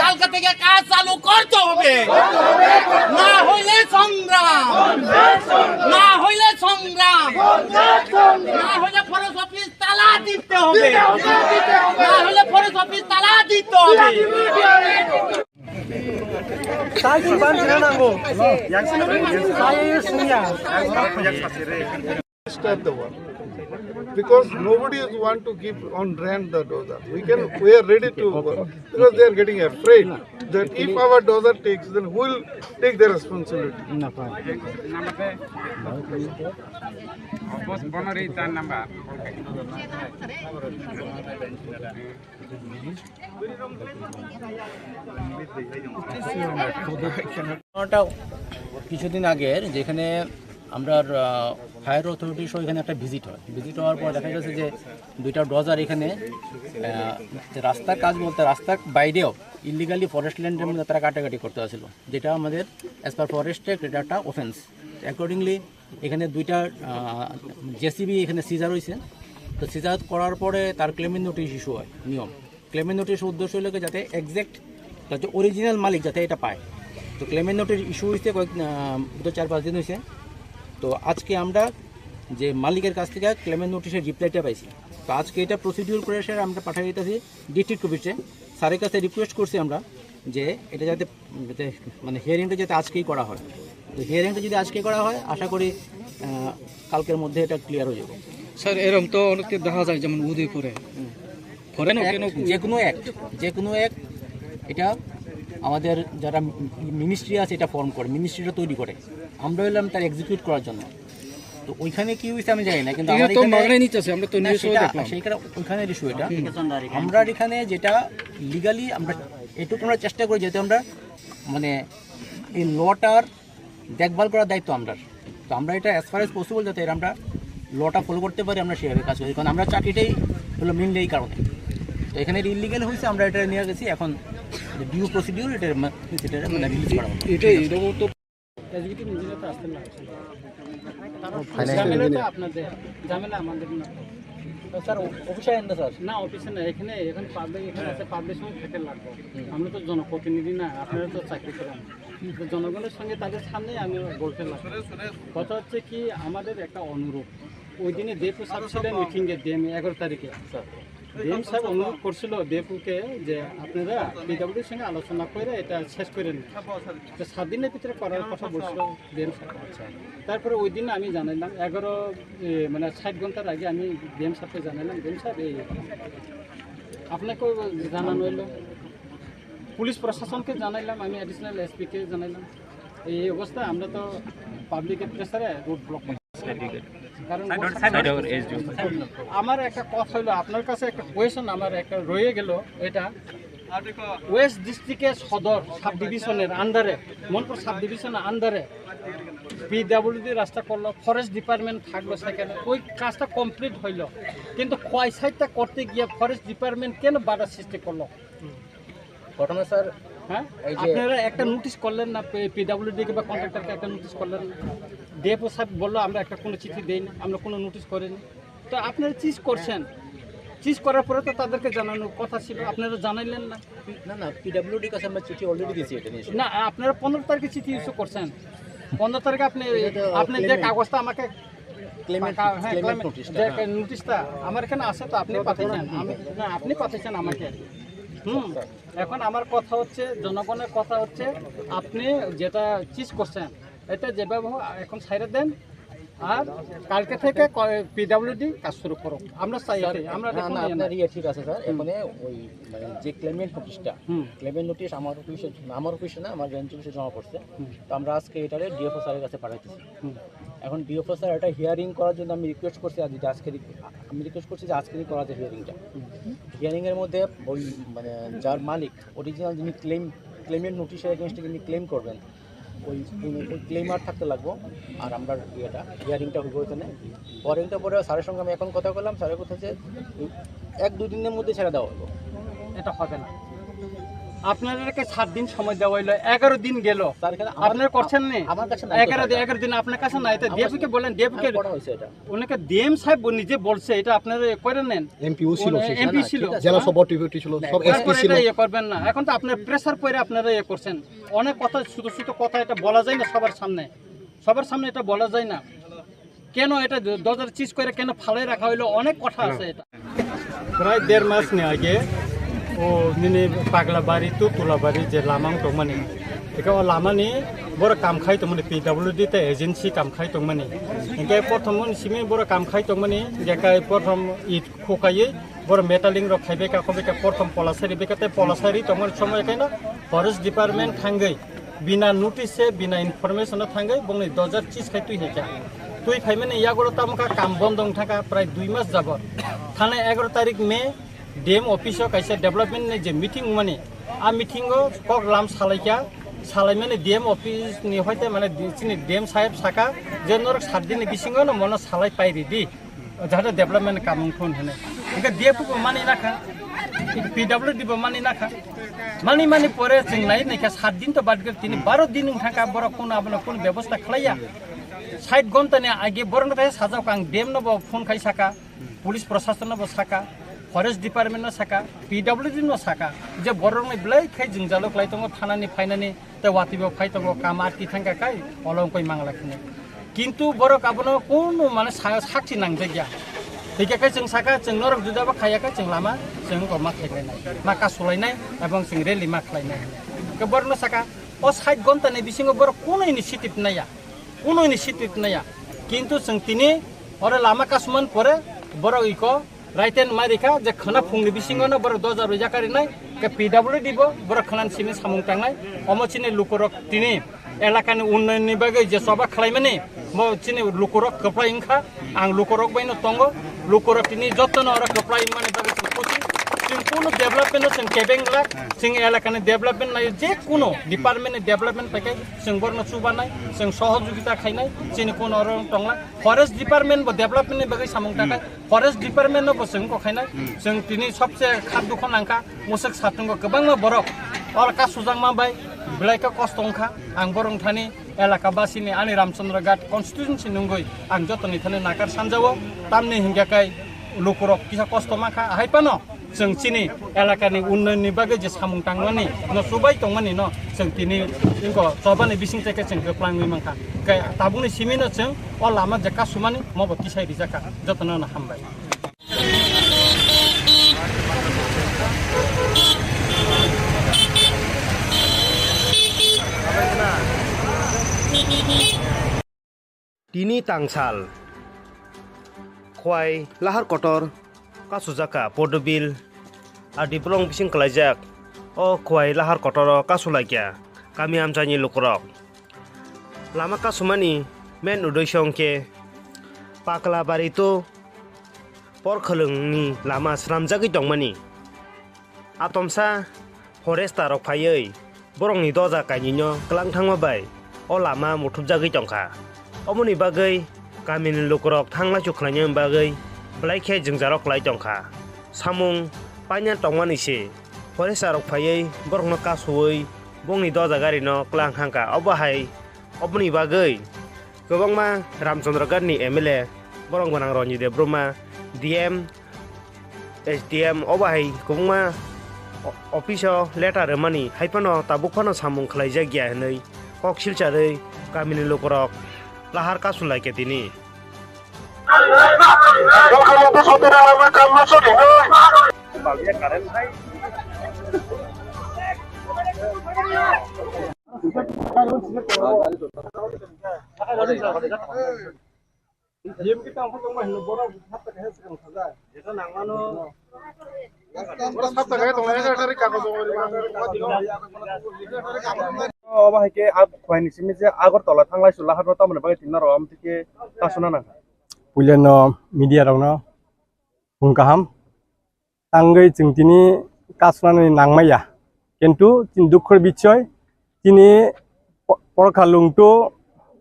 কালকে থেকে কাজ চালু করতে হবে, না হইলে সংগ্রাম, না হইলে সংগ্রাম, না হইলে ফরেস্ট অফিস তালা দিতে হবে, না হইলে ফরেস্ট অফিস তালা দিতে হবে। Start the work because nobody is want to keep on rent the dozer. We are ready to work because they are getting afraid that if our dozer takes, then who will take the responsibility? কিছুদিন আগের যেখানে আমরা fire অথরিটির এখানে একটা visit হওয়ার পর দেখা গেছে যে 2টা ডোজার এখানে রাস্তার কাজ বলতে রাস্তার বাইরেও ইলিগালি ফরেস্ট ল্যান্ডের মধ্যে তারা কাটাকাটি করতে আসছিল, যেটা আমাদের অ্যাজ পার ফরেস্টের এটা একটা অফেন্স। অ্যাকর্ডিংলি এখানে 2টা জেসিবি এখানে সিজার হয়েছে। তো সিজার করার পরে তার ক্লেমেন্ট নোটিশ ইস্যু হয়। নিয়ম ক্লেমেন্ট নোটিশের উদ্দেশ্য হলো যাতে এক্স্যাক্ট যাতে অরিজিনাল মালিক যাতে এটা পায়। তো ক্লেমেন্ট নোটিশ ইস্যু হয়েছে 4-5 দিন হয়েছে। তো আজকে আমরা যে মালিকের কাছ থেকে ক্লেমেন্ট নোটিশের রিপ্লাইটা পাইছি। তো আজকে এটা প্রসিডিউর করে আমরা পাঠিয়ে দিতেছি ডিস্ট্রিক্ট অফিসে। স্যারের কাছে রিকোয়েস্ট করছি আমরা যে এটা যাতে মানে হিয়ারিংটা যাতে আজকেই করা হয়। তো হিয়ারিংটা যদি আজকে করা হয়, আশা করি কালকের মধ্যে এটা ক্লিয়ার হয়ে যাবে। স্যার এরকম তো অনেকে দেখা যায় যেমন উদয়পুরে যে কোনো এক এটা আমাদের যারা মিনিস্ট্রি আছে এটা ফর্ম করে, মিনিস্ট্রিটা তৈরি করে, আমরা এলাম তার এক্সিকিউট করার জন্য। তো ওইখানে কি হয়েছে আমি জানি না, কিন্তু ওইখানের ইস্যু এটা। আমরা এখানে যেটা লিগালি আমরা এটুকু আমরা চেষ্টা করি যাতে আমরা মানে এই লটার দেখভাল করার দায়িত্ব আমরা। তো আমরা এটা অ্যাজ ফার এজ পসিবল যাতে আমরা লটা ফলো করতে পারি, আমরা সেভাবে কাজ করি, কারণ আমরা চাকরিটাই হলো মেনলি এই কারণে। তো এখানে ইলিগাল হয়েছে, আমরা এটা নিয়ে গেছি, এখন ডিউ প্রসিডিউর এটা মানে রিলিজ করা হবে। এটাই তো এক্সিকিউটিভ ইঞ্জিনিয়ার তো আসতে না, আপনাদের ঝামেলা আমাদের না স্যার অফিসে আনেন না স্যার? না অফিসে না, এখানে এখন পাবলিক এখানে আছে, পাবলিক সঙ্গে থেকে লাগবে। আমরা তো জনপ্রতিনিধি না, আপনারা তো চাকরি করেন, তো জনগণের সঙ্গে তাদের সামনেই আমি বলতে লাগবো। কথা হচ্ছে কি, আমাদের একটা অনুরোধ, ওই দিনে দেবু সাহেব ছিলেন মিটিংয়ে, ডিএম 11 তারিখে ডিএম সাহেব অনুরোধ করছিল দেবুকে যে আপনারা পিডব্লিউডির সঙ্গে আলোচনা করে এটা শেষ করে নিন, তো 7 দিনের ভিতরে করার কথা বলছিল ডিএম সাহেব। তারপরে ওই দিন আমি জানাইলাম 60 ঘন্টার আগে আমি ডিএম সাহেবকে জানাইলাম, ডিএম সাহেব এই আপনাকেও জানানো হলো, পুলিশ প্রশাসনকে জানাইলাম, আমি অ্যাডিশনাল এসপিকে জানাইলাম। এই অবস্থায় আমরা তো পাবলিকের প্রেসারে রোড ব্লক করি। কারণ আমার একটা কথা হলো, আপনার কাছে একটা কোয়েশন আমার একটা রয়ে গেল, এটা ওয়েস্ট ডিস্ট্রিক্টের সদর সাব ডিভিশনের আন্ডারে, মনপুর সাব ডিভিশনের আন্ডারে পিডব্লিউডি রাস্তা করলো, ফরেস্ট ডিপার্টমেন্ট থাকলো সেখানে, ওই কাজটা কমপ্লিট হইলো, কিন্তু কয় সাইডটা করতে গিয়ে ফরেস্ট ডিপার্টমেন্ট কেন বাধা সৃষ্টি করলো? ঘটনা স্যার, হ্যাঁ আপনারা একটা নোটিশ করলেন না পিডব্লিউডিকে বা কন্ট্রাক্টরকে একটা নোটিশ করলেন না? ডিএফও সাহেব বললো আমরা একটা কোনো চিঠি দেইনি, আমরা কোনো নোটিশ করিনি। তো আপনারা চিজ করছেন, চিজ করার পরে তো তাদেরকে জানানোর কথা ছিল, আপনারা জানাইলেন না। না পিডব্লিউডি কাছে আমরা চিঠি অলরেডি দিয়েছি এটা নিয়ে। না আপনারা 15 তারিখে চিঠি ইস্যু করছেন, 15 তারিখে আপনি যে কাগজটা আমাকে নোটিশটা আমার এখানে আছে, তো আপনি পাঠিয়েছেন, না আপনি পাঠিয়েছেন আমাকে। এখন আমার কথা হচ্ছে, জনগণের কথা হচ্ছে, আপনি যেটা চিজ করছেন এটা যেভাবে এখন ছাইড়ে দেন, আর কালকে থেকে পিডব্লিউডি কাজ শুরু করো, আমরা চাই। আমরা আপনার ঠিক আছে স্যার, এখানে ওই মানে যে ক্লেমেন্ট নোটিশটা, ক্লেমেন্ট নোটিশ আমার অফিসে না, আমার রেঞ্জ অফিসে জমা পড়ছে। তো আমরা আজকে এটারে ডিএফও স্যারের কাছে পাঠাইতেছি। এখন ডিএফও স্যার এটা হিয়ারিং করার জন্য আমি রিকোয়েস্ট করছি, আজকেরই করা যায় হিয়ারিংটা। হিয়ারিংয়ের মধ্যে ওই মানে যার মালিক অরিজিনাল যিনি ক্লেমেন্ট নোটিশের এগেনস্টে যিনি ক্লেম করবেন, ওই ক্লেমার থাকতে লাগবো। আর আমরা হিয়ারিংটা হইব ওইখানে, হিয়ারিংটা পরে স্যারের সঙ্গে আমি এখন কথা বললাম, স্যারের কথা যে 1-2 দিনের মধ্যে ছেড়ে দেওয়া হলো। এটা হবে না, আপনাদেরকে 7 দিন সময় দেওয়া হইলো, 11 দিন গেল, আপনারা করছেন না। আমার কাছে 11 দিন আপনার কাছে নাই, তো ডিএফকে বলেন, ডিএফকে ওনাকে ডিএম সাহেব নিজে বলছে, এটা আপনারা করে নেন। এমপিও ছিল, জেলা সভাপতি ছিল, সব এসপি ছিল, ইয়ে করবেন না। এখন তো আপনার প্রেসার পরে আপনারা ইয়ে করছেন, অনেক কথা, ছোট কথা, এটা বলা যায় না সবার সামনে এটা বলা যায় না। কেন এটা 2025 করে কেন ফালাই রাখা হইলো, অনেক কথা আছে। এটা প্রায় 1.5 মাস আগে ও পাগলাবাড়ি তো তুলাবাড়ি যে লামাং দंमोन, बेखौ लामानि बर' काम खाय दंमोन, पिडब्लिउडि ते एजेन्सि काम खाय दंमोन। इनके प्रथम सिमे बर' काम खाय दंमोन, जेखाय प्रथम इट खोखायै बर' मेटालिं र खायबेका खबेका प्रथम पलासारि बेकाते पलासारि दंमोन समय केनो फरेस्ट डिपार्टमेंट थांगै बिना नोटिस बिना इनफरमेशन थांगै बंनि 2030 खाय तुइ हेका तुइ फाइमाने यागरो तामका काम बन्द दं थाका प्राय 2 मास जाबो। थाने 11 तारिख मे डिएम अफिसआव कायसे डेभलपमेन्ट नि जे मिटिं माने आ मिटिंगो कक लाम सालायका सालायमाने डिएम अफिस नि हयते माने दिनि डिएम साहेब साका जे नर 7 दिन बिसिङो न मन सालाय पाइरि दि जाहाथे डेभलपमेन्ट कामखौ होने इनका डिएफ को मानि नाखा पिडब्लिउडि बो मानि नाखा मानि परे जों नाय नायका 7 दिन तो बाद गल तिनि 12 दिन थाका बर कोन आबन कोन व्यवस्था खलाया 60 घन्टानि आगे बरनथाय साजाव कां डिएम न बो फोन खाय साका पुलिस प्रशासन न बो साका फरेस्ट डिपार्टमेंट साका पिडब्लिउडि न साका जे बरंनि ब्लै खाय जों जालो क्लाय दङ थानानि फायनानि ते वातिबो फाय दङ कामाति थांगा काय अलंकय मांगलाखिने किन्तु बर काबनो कोन माने साक्षी नांगदे गया बेखाय जों साका जों नरक जुदाबा खायाखै जों लामा जों गमा खायलायनाय माका सलायनाय एबं जों रेलि मा खालायनाय के बरनो साका ओ 60 घन्टानि बिसिङो बर कोन इनिशिएटिभ नाया কিন্তু जों तिनी अरे लामा कासुमान परे बर इको राइटेन मारिखा जे खना फुंनि बिसिङावनो बर 2000 रुजाकारिनाय के पिडब्ल्यू দিব बर खनान सिनि सामुं थांनाय अमचिनि लुकुरक तिनी एलाकानि उन्नयननि बागै जे सबा खालायमानि मो चिनि लुकुरक कप्लाय इंखा आं लुकुरक बायनो तंगो लुकुरक तिनी जतन अर कप्लाय माने बागै खुसि जों कुनु डेभलपमेन्ट जों केबेंला जों एलाकानि डेभलपमेन्ट नाय जे कुनु डिपार्टमेन्टनि डेभलपमेन्ट पाके जों बरनो सुबानाय जों सहयोगिता खायनाय चिनि कुनु अर तंला फरेस्ट डिपार्टमेन्ट बो डेभलपमेन्टनि बागै सामुं थाखाय फरेस्ट डिपार्टमेन्ट बो जों को खायनाय जों तिनी सबसे खादुखौ नांखा मुसक सातुंगो गोबां बरक अर का सुजां मा बाय बिलाइका कस्तंखा आं बरंथानि एलाका बासिनि आनि रामचन्द्र घाट कन्स्टिट्युएन्सि नंगै आं जतनि थाने नाकार सानजावो तामनि हिंगाकाय लुकुरक किसा कस्त माखा हायपानो जों चिनि एलाकानि उन्नयननि बागै जे सामुं थांमानि न सुबाय तंमानि न जों तिनि इनको सबानि बिसिंथायके जों गोप्लाङै मांखा गाय ताबुनि सिमिनो जों अ लामा जेका सुमानि मबो किसाय रिजाका जतन न हामबाय Tini tangsal khwai lahar kotor kasujaka podobil adi prong bising kelajak o khwai lahar kotor kasulagya kami amjani lukrok lama kasumani men udoisongke pakla barito por khelengni lama sramjagi dongmani atomsa foresta rok phayei borongni doja kainino klang thangma bai o lama muthupjagi tongkha omoni bagai kamini lukrok thangla chukhlanya bagai blaikhe jingjarok lai tongkha samung panya tongmani se foresta rok phayei borongno kasuoi bongni doja gari no klang hangka obahai oboni bagai gobangma ramchandra garni MLA borong banang Ronji Debroma DM SDM obahai gobangma office letter mani haipano tabukpano samung khlaijak gya hnei kok silcharei kamini lukrok lahar kasulai ke tini অবাহাইকে আব খয়নি সিমি যে আগরতলা থাংলাই সুলা হাত তামনে বাগে তিননা রম থেকে কাসনা না पुलिनो media रौनो बुंगाहाम आंगै जों दिनै कासनानै नांमाया किन्तु जों दुखर बिचय दिनै परखालुंटो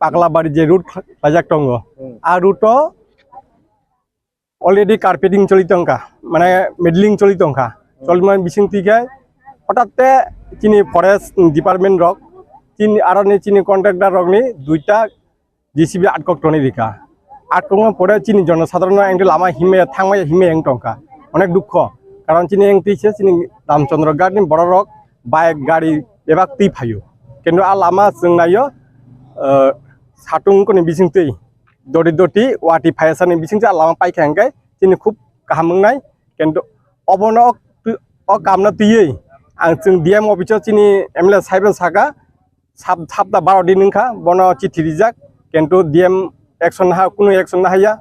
पागलाबारि जे रुट बाजाक दङ आ रुटो अलरेडी कार्पेटिं चलि दंखा माने मेडलिं चलि दंखा चलमान बिसिंतिगे हठाते दिनै फरेस्ट डिपार्टमेन्ट रक दिनै आरनि दिनै कन्ट्राक्टर रकनि दुइटा जेसिबि आटकक्टनि रिखा आटकंगा परे चिनि जनसाधारण एंगे लामा हिमे थांमाय हिमे एं टंका अनेक दुख कारण चिनि एं तिसे चिनि रामचन्द्र घाटनि बररक बाइक गाड़ी एबा ति फायो किन्तु आ लामा जों नायो साटुंगनि बिसिंतै दरि वाटी फायसानि बिसिंतै आ लामा पाइखांगाय चिनि खूब गाहामंनाय किन्तु अबनो अ कामना तियै आं जों डीएम अफिसाव चिनि एमएलए साहेब सागा साबदा 12 दिनखा बनो चिठि रिजाक किन्तु डीएम एक्शन हा कुनु एक्शन ना हाया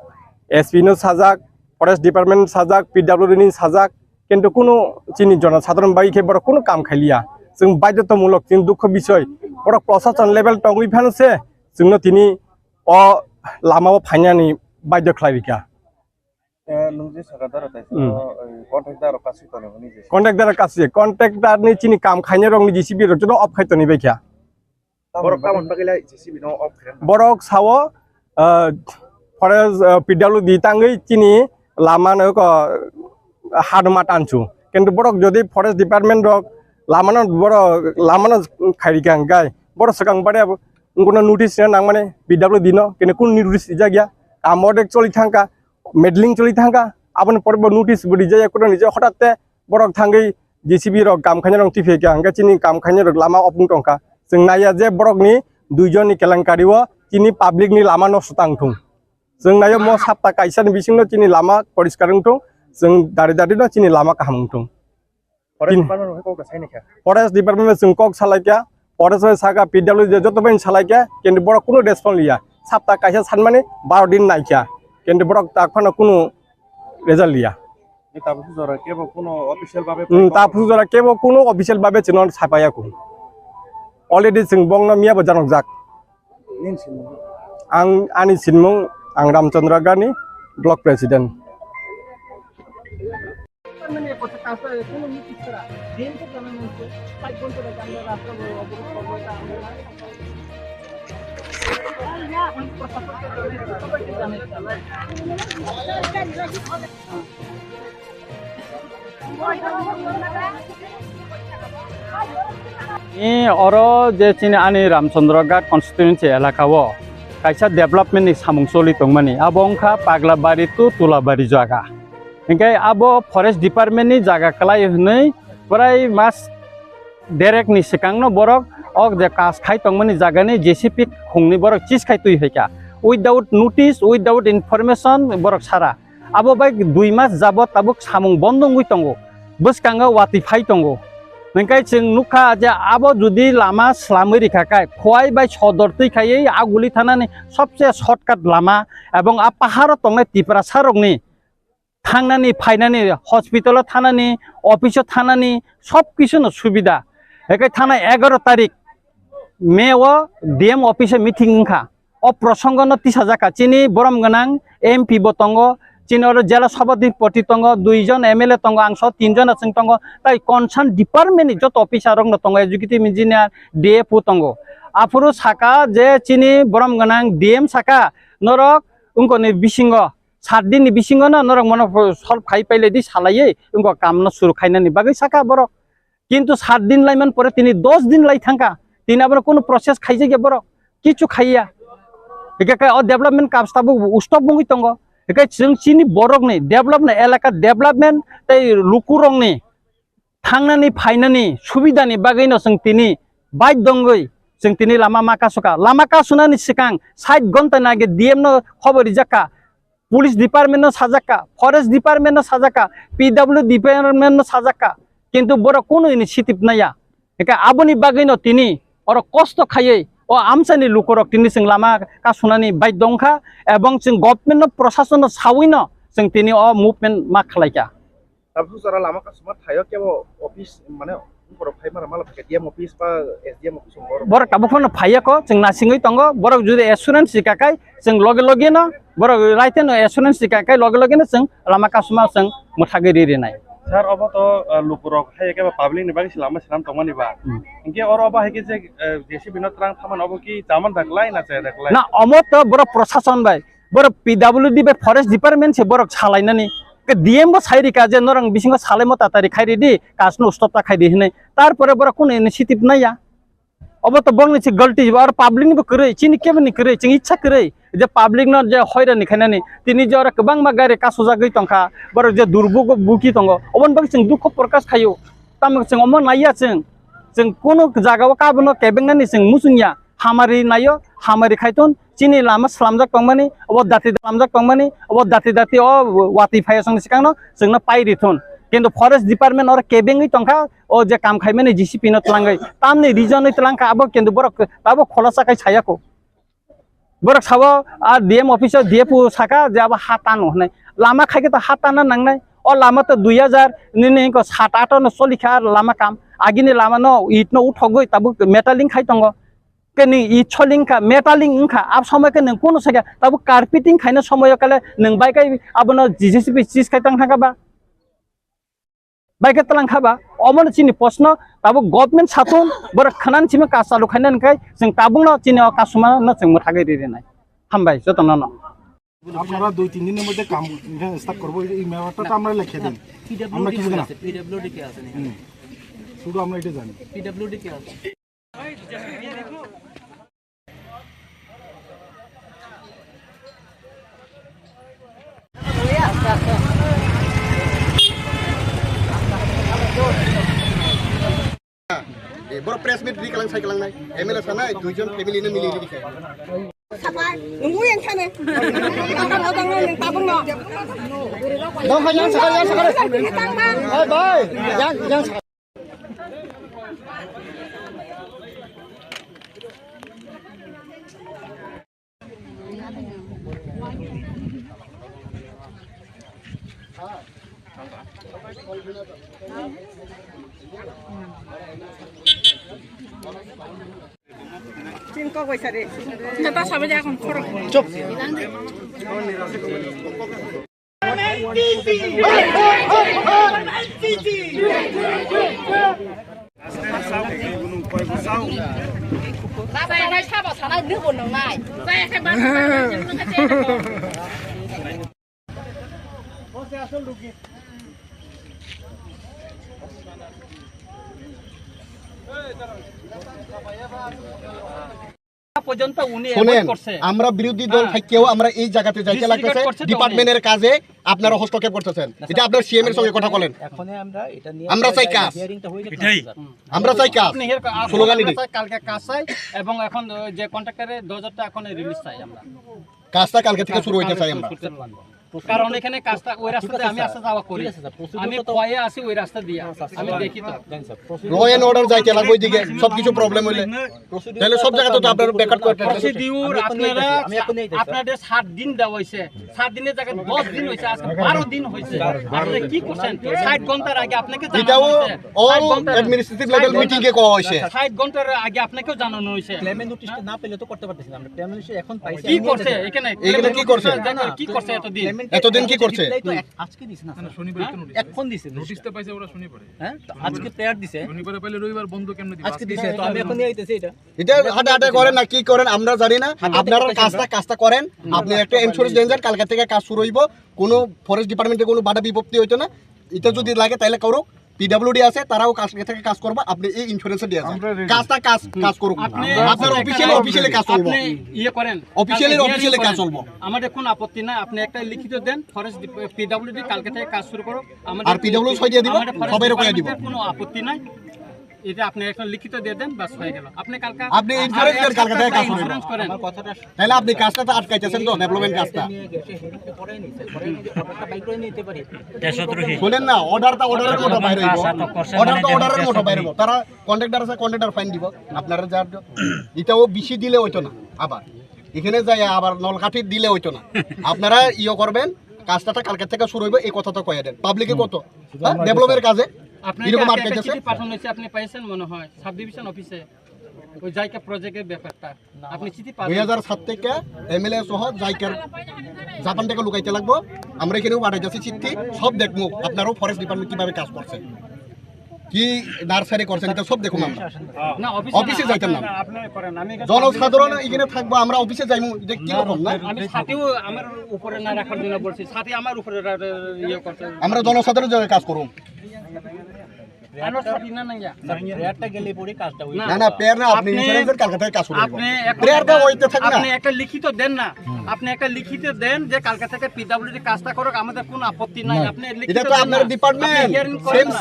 एसपी नो साजाक फरेस्ट डिपार्टमेंट साजाक पीडब्ल्यूडी नि साजाक किन्तु कुनु चिनि जनसाधारण बाइखे बर कुनु काम खालिया जों बाध्यतामूलक जों दुख बिषय बर प्रशासन लेभेल टंगै फानसे जोंनो तिनि अ लामाव फायनानि बाध्य खालायबिका नोंजे सगादार ताय कन्ट्राक्टर कासि तने निजे कन्ट्राक्टर नि चिनि काम खायने रंनि जेसिबि रजनो अफ खायतनि बायखा बर कामन बागैला जेसिबि नो अफ बरक सावो फरेस्ट पीडब्ल्यूडी तांगै चिनि लामानो को हादमा टानसु किन्तु बरक जदि फरेस्ट डिपार्टमेंट रक लामानो खारिकां गाय बर सगां बारे उनको नोटिस नांग माने पीडब्ल्यूडी नो किन्तु कुन नोटिस जागिया कामोड चलि थांका मेडलिंग चलि थांका आपन परब नोटिस बडि जाय कोन निजे हठाते बरक थांगै जेसिबि रक काम खाने रंग टिफेका अंगा चिनि काम खाने रक लामा अपुं टंका जों नाया जे बरकनि दुइजननि केलेंकारिव चिनि पाब्लिक नि लामा नष्ट तांथुं जों नायो म साप्ता काइसानि बिसिंनो चिनि लामा परिष्कार थुं जों दारि न चिनि लामा काहामथुं फरेस्ट डिपार्टमेंट जों कक सालायका फरेस्ट सागा पीडब्ल्यूडी जतबेन सालायका किन्तु बड़ कुनु रेस्पन्स लिया सप्ताह कैसा सान माने 12 दिन नायखा কিন্তু বড় তাকফানো কোনো রেজাল্ট লিয়া তারপর জরা কেবল কোনো অফিশিয়াল ভাবে তারপর জরা কেবল কোনো অফিশিয়াল ভাবে চিনন ছাপায়াকো অলরেডि जों बंगना मियाबो जानक जाक आं आनि सिनमुं आं रामचंद्र गानि ब्लक प्रेसिडेंट जे चिनि आनि रामचंद्रघाट कन्स्टिट्युएन्सि एलाकाओ कायसा डेभलपमेन्टनि सामुं सोलि दंमानि आबंखा पाग्लाबारि टु तुलाबारि जागा ओंखाय आबो फरेस्ट डिपार्टमेन्टनि जागा खालाय हनै प्राय मास डेरेक्टनि सिगांनो बरक अक जे कास खाय दंमानि जागानि जेसिपि खुंनि बरक चिस खाय तुइ हैका उइदाउट नोटिस उइदाउट इनफरमेशन बरक सारा आबो बाय 2 मास जाबो ताबुक सामुं बन्दं गय दंगो बसकांगा वाति फाय दंगो नोंखाय जों नुखा जे आबो जुदि लामा स्लामै रिखाखाय खवाय बाय सदर तैखायै आगुलि थानानै सबसे शर्टकाट लामा एबं आ पाहार तंनाय तिपरा सारकनि थांनानै फायनानै हस्पिटालाव थानानै अफिसाव थानानै सब किछुनो सुबिदा एखाय थानाय 11 तारिख मेव डीएम अफिस मिटिं ओंखा अ प्रसंगनो तिसा जाका चिनि बरम गनां एमपि बतंग चिनर जिला सभापति तंग 2 जन एमएलए तंग आंस 3 जन जों तंग ताई कनसार्न डिपार्टमेन्टनि जत अफिसार रंग तंग एजुकेटिव इंजिनियर डीएफओ तंग आफुरु साका जे चिनि बरम गनां डीएम साका नरक उंकोनि बिसिंग 7 दिन नि बिसिंग न नरक मन सल्व खाइ पाइलेदि सालायै उंको काम न सुरु खाइनानि बागै साका बर किन्तु 7 दिन लाइमान परे तिनि 10 दिन लाई थांका तिनि आबर कोनो प्रोसेस खाइजे गे बर किछु खाइया एके अ डेभलपमेन्ट काबस्ताबु उस्टप बंगि तंग एके जों चिनि बरकनि डेभलपमेन्ट एलाका डेभलपमेन्ट तै लुकुरंनि थांनानै फायनानि सुबिदानि बागैनो जों तिनि बाय दंगै जों तिनि लामा माका सुनानि सिगां 60 घन्टा नागे डीएम न खबरि जाका पुलिस डिपार्टमेन्ट न साजाका फरेस्ट डिपार्टमेन्ट न साजाका पीडब्ल्यू डिपार्टमेन्ट न साजाका किन्तु बर कोनो इनिशिएटिभ नाया एके आबोनि बागैनो तिनि अर कष्ट खायै ओ आमसानि लुकुरक तिनि जों लामा का सुनानि बाय दंखा एबं जों गभर्नमेन्ट प्रशासन सावैनो जों तिनि अ मुभमेन्ट मा खालायका तारपु जरा लामा का सुमा थायो केबो ऑफिस माने बर फाइ मारा माला डीएम ऑफिस बा एसडीएम ऑफिस बर काबुखन फायको जों नासिङै तंग बर जुदि एसुरेन्स सिकाकाय जों लगे लगे न बर राइटेन एसुरेन्स सिकाकाय लगे लगे न जों लामा का सुमा जों मुथागिरि रिनाय सर अब तो लुकुरक हाय के पब्लिक नि बागै लामा सिनाम तंमानि बा इनके और अब हाय के जे जेसी बिनो त्रां थामान अब की जामन दखलाय ना जे दखलाय ना अमत बर प्रशासन बाय बर पीडब्ल्यूडी बे फरेस्ट डिपार्टमेन्ट से बर छालायनानि के डीएम बो साइरिका जे नरं बिसिंग सालेम तातारि खाइरेदि कासनो स्टपता खाइदि हनै तारपरे बर कोन इनिशिएटिभ नाया अब तो बंगनि से गलती और पब्लिक नि करे चिनि केबनि करे जों इच्छा करे जे पब्लिक न जे हैरानि खायनानि तिनि जे और गोबां मा गारि कासुजा गै तंखा बर जे दुर्भोग बुकि तंग अबन बागै जों दुख प्रकाश खायो ताम जों अम नाया जों कोनो जागाव काबनो केबेंनानि जों मुसुनिया हामारि नायो हामारि खायतन चिनि लामा स्लामजाक तंमानि अब दाति स्लामजाक तंमानि अब दाति अ वाति फायसं सिकांनो जोंना पाइरिथन किन्तु फरेस्ट डिपार्टमेन्ट और केबेंगै तंखा ओ जे काम खायमानि जीसीपी न तलांगै तामनि रिजनै तलांखा अब किन्तु बरक ताबो खलासा खाय छायाको बरक साव आ डीएम ऑफिसर डीएफओ साका जे अब हातानो हनै लामा खायके त हाताना नांनाय ओ लामा त 2000 नि को 7-8 न सलिखा लामा काम आगिनि लामा न इट न उठगै ताबो मेटालिंग खाय तंग केनि इट छलिंखा मेटालिंग इंखा अब समय के नों कोनो सके ताबो कार्पेटिंग खायनो समय काले नों बायकै अब न जीसीपी चीज खाय तंखाबा बाइक तलांखाबा अमन चिनि प्रश्न ताबो गभर्नमेन्ट साथन बर खानान चिमा का चालु खायनानखाय जों ताबुंनो चिनि कासुमा न जों मुथागै रिनाय हामबाय जतन न আপনারা 2-3 দিনের মধ্যে কাম স্টার্ট করব এই মেয়াদটা তো আমরা লিখে দেন আমরা কিছু না পিডব্লিউডি কে আছে শুধু আমরা এটা জানি পিডব্লিউডি কে আছে बर प्रेस मिट रिकालां साइकालांनाय एमएलए सानाय 2 जन फेमिलिनो मिलि दिखाय साफाय नंगौ एंखाने लामा लादांनो नों ताबुंनो दं हायां साखाय बाय यां চিন্তা কইছা রে এটা সবে যে এখন ফরক চুপ Saya hai sabo sana nước bồn nồng này. Saya hai bán. শুনেন আমরা বিরোধী দল থাকেও আমরা এই জায়গাতে যাইতে লাগতেছে ডিপার্টমেন্টের কাজে আপনারা হস্তক্ষেপ করতেছেন এটা আপনার সিএম এর সঙ্গে কথা বলেন আমরা চাই কাজ আমরা চাই কাজ স্লোগান দিই কালকে কাজ চাই এবং এখন যে কন্ট্রাক্টরে 2000 টাকা এখন রিলিজ চাই আমরা কাজটা কালকে থেকে শুরু হইতে চাই আমরা কারণ এখানে কাজটা ওই রাস্তাতে আমি আসা যাওয়া করি আমি কয়ে আসি ওই রাস্তা দিয়ে আমি দেখি তো ল এন্ড অর্ডার যাইতে লাগবে ওইদিকে সবকিছু প্রবলেম হইলে তাহলে সব জায়গাতে তো আপনারা ব্যাকআপ করতে প্রসিডিউর আপনারা আপনাদের 7 দিন দেওয়া হইছে 7 দিনের জায়গায় 10 দিন হইছে আজকে 12 দিন হইছে আপনি কি করছেন 60 ঘন্টার আগে আপনাকে এটাও অল অ্যাডমিনিস্ট্রেটিভ লেভেল মিটিং এ কোয়া হইছে 60 ঘন্টার আগে আপনাকেও জানানো হইছে ক্লেমেন্ট নোটিশটা না পেলে তো করতে পারতেছি না আমরা ক্লেমেন্ট নোটিশ এখন পাইছি কি করছে এখানে কি করছে কি করছে এতদিন এতদিন কি করছে আজকে দিছে না শনিবার তো নোটিশ এখন দিছে নোটিশটা পাইছে ওরা শনিবারে হ্যাঁ তো আজকে প্লেয়ার দিছে শনিবারে পাইলে রবিবার বন্ধ কেমনে দিবে আজকে দিছে তো আমি এখন আইতেছি এটা হাঁটা হাঁটা করেন না কি করেন আমরা জানি না আপনারা কাজটা করেন আপনি একটা ইন্স্যুরেন্স দেন যান কালকে থেকে কাজ শুরু হইব কোনো ফরেস্ট ডিপার্টমেন্টে কোনো বাধা বিপত্তি হইতো না এটা যদি লাগে তাহলে করুক পিডব্লিউডি আছে তারাও কাজ থেকে কাজ করবে আপনি এই ইন্স্যুরেন্স দিয়ে কাজটা কাজ করুক আপনার অফিসিয়ালি কাজ চলবে আপনি ইয়ে করেন অফিসিয়ালি কাজ চলবে আমাদের কোনো আপত্তি নাই আপনি একটা লিখিত দেন ফরেস্ট পিডব্লিউডি কালকে থেকে কাজ শুরু করুক আর পিডব্লিউ সই দিয়ে দিব সবাইরে কইয়া দিব কোনো আপত্তি নাই এটা আপনি একটা লিখিত দিয়ে দেন বাস হয়ে গেল আপনি কালকে আপনি ইন্স্যুরেন্স কালকে থেকে কাজ শুরু করেন আমার কথাটা তাহলে আপনি কাজটা তো আটকাইতেছেন তো ডেভেলপমেন্ট কাজটা শুনেন না অর্ডারের মতো বাইরে হইব অর্ডারের মতো বাইরে হইব তারা কন্ট্রাক্টর আছে কন্ট্রাক্টর ফাইন দিব আপনারা যার এটাও বেশি দিলে হইতো না আবার এখানে যাই আবার নলকাঠি দিলে হইতো না আপনারা ইয়ে করবেন কাজটা কালকে থেকে শুরু হইব এই কথাটা কইয়া দেন পাবলিকে কত ডেভেলপমেন্টের কাজে আপনি একটা চিঠি পাঠানো হয়েছে আপনি পাইছেন মনে হয় সাব ডিভিশন অফিসে ওই জায়গা প্রজেক্টের ব্যাপারটা আপনি চিঠি পাবেন 2007 থেকে এমএলএ সহ জায়গার জাপান থেকে লুকাইতে লাগবো আমরা এখানেও পাঠাইতেছি চিঠি সব দেখবো আপনারাও ফরেস্ট ডিপার্টমেন্ট কিভাবে কাজ করছে কি নার্সারি করছেন এটা সব দেখুন আমরা না অফিসে যাইতাম না আপনি করেন আমি জনসাধারণ এখানে থাকবো আমরা অফিসে যাইমু এটা কি রকম না আমি সাথেও আমার উপরে না রাখার জন্য বলছি সাথে আমার উপরে ইয়ে করতে আমরা জনসাধারণের জন্য কাজ করব আনোর সাথে না না প্রেয়ারটা গেলে পরে কাজটা হই না পেয়ার না আপনি ইন্স্যুরেন্সের কালকে থেকে কাজ শুরু আপনি প্রেয়ারটা হইতে থাকে না আপনি একটা লিখিত দেন না আপনি একটা লিখিত দেন যে কালকে থেকে পিডব্লিউডি কাজটা করুক আমাদের কোনো আপত্তি নাই আপনি লিখিত এটা তো আপনার ডিপার্টমেন্ট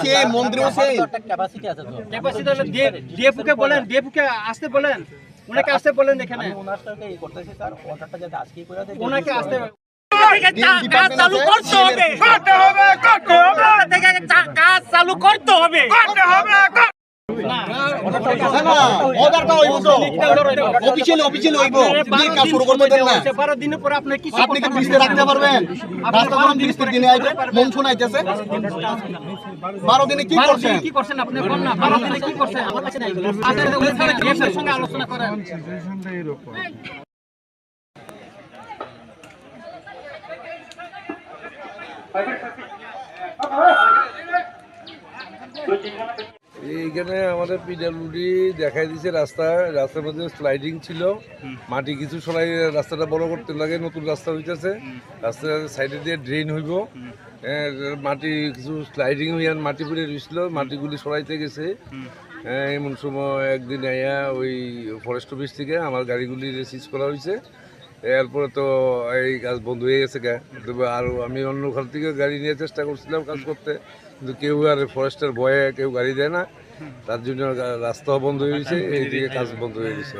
সেম মন্ত্রীও সেই একটা ক্যাপাসিটি আছে তো ক্যাপাসিটি হলো ডিএফও কে বলেন ডিএফও কে আসতে বলেন ওনাকে আসতে বলেন এখানে ওনার সাথে এই করতেছি স্যার অর্ডারটা যাতে আজকেই করে দেন ওনাকে আসতে কাজ চালু করতে হবে কাজ চালু করতে হবে অর্ডারটা হইব তো অফিসিয়ালি হইব আপনি কাজ শুরু করতে দেন না 12 দিনের পর আপনি কি আপনি কি বৃষ্টি রাখতে পারবেন রাস্তা কোন বৃষ্টির দিনে আইছে মনসুন আইতেছে 12 দিনে কি করছেন আপনি কোন না 12 দিনে কি করছেন আমার কাছে নাই আসলে ওই স্যার ডিএফের সঙ্গে আলোচনা করেন এইখানে আমাদের পিডব্লিউডি দেখাই দিছে রাস্তার মধ্যে স্লাইডিং ছিল মাটি কিছু সরাই রাস্তাটা বড় করতে লাগে নতুন রাস্তা হইতেছে রাস্তার সাইডে দিয়ে ড্রেন হইব মাটি কিছু স্লাইডিং হইয়া মাটি পড়ে রয়েছিল মাটিগুলি সরাইতে গেছে এমন সময় একদিন আইয়া ওই ফরেস্ট অফিস থেকে আমার গাড়িগুলি সিজ করা হয়েছে এরপরে তো এই কাজ বন্ধ হয়ে গেছে তবে আরও আমি অন্য ঘর থেকে গাড়ি নিয়ে চেষ্টা করছিলাম কাজ করতে কিন্তু কেউ আর ফরেস্টের ভয়ে কেউ গাড়ি দেয় না তার জন্য রাস্তাও বন্ধ হয়ে গেছে এইদিকে কাজ বন্ধ হয়ে গেছে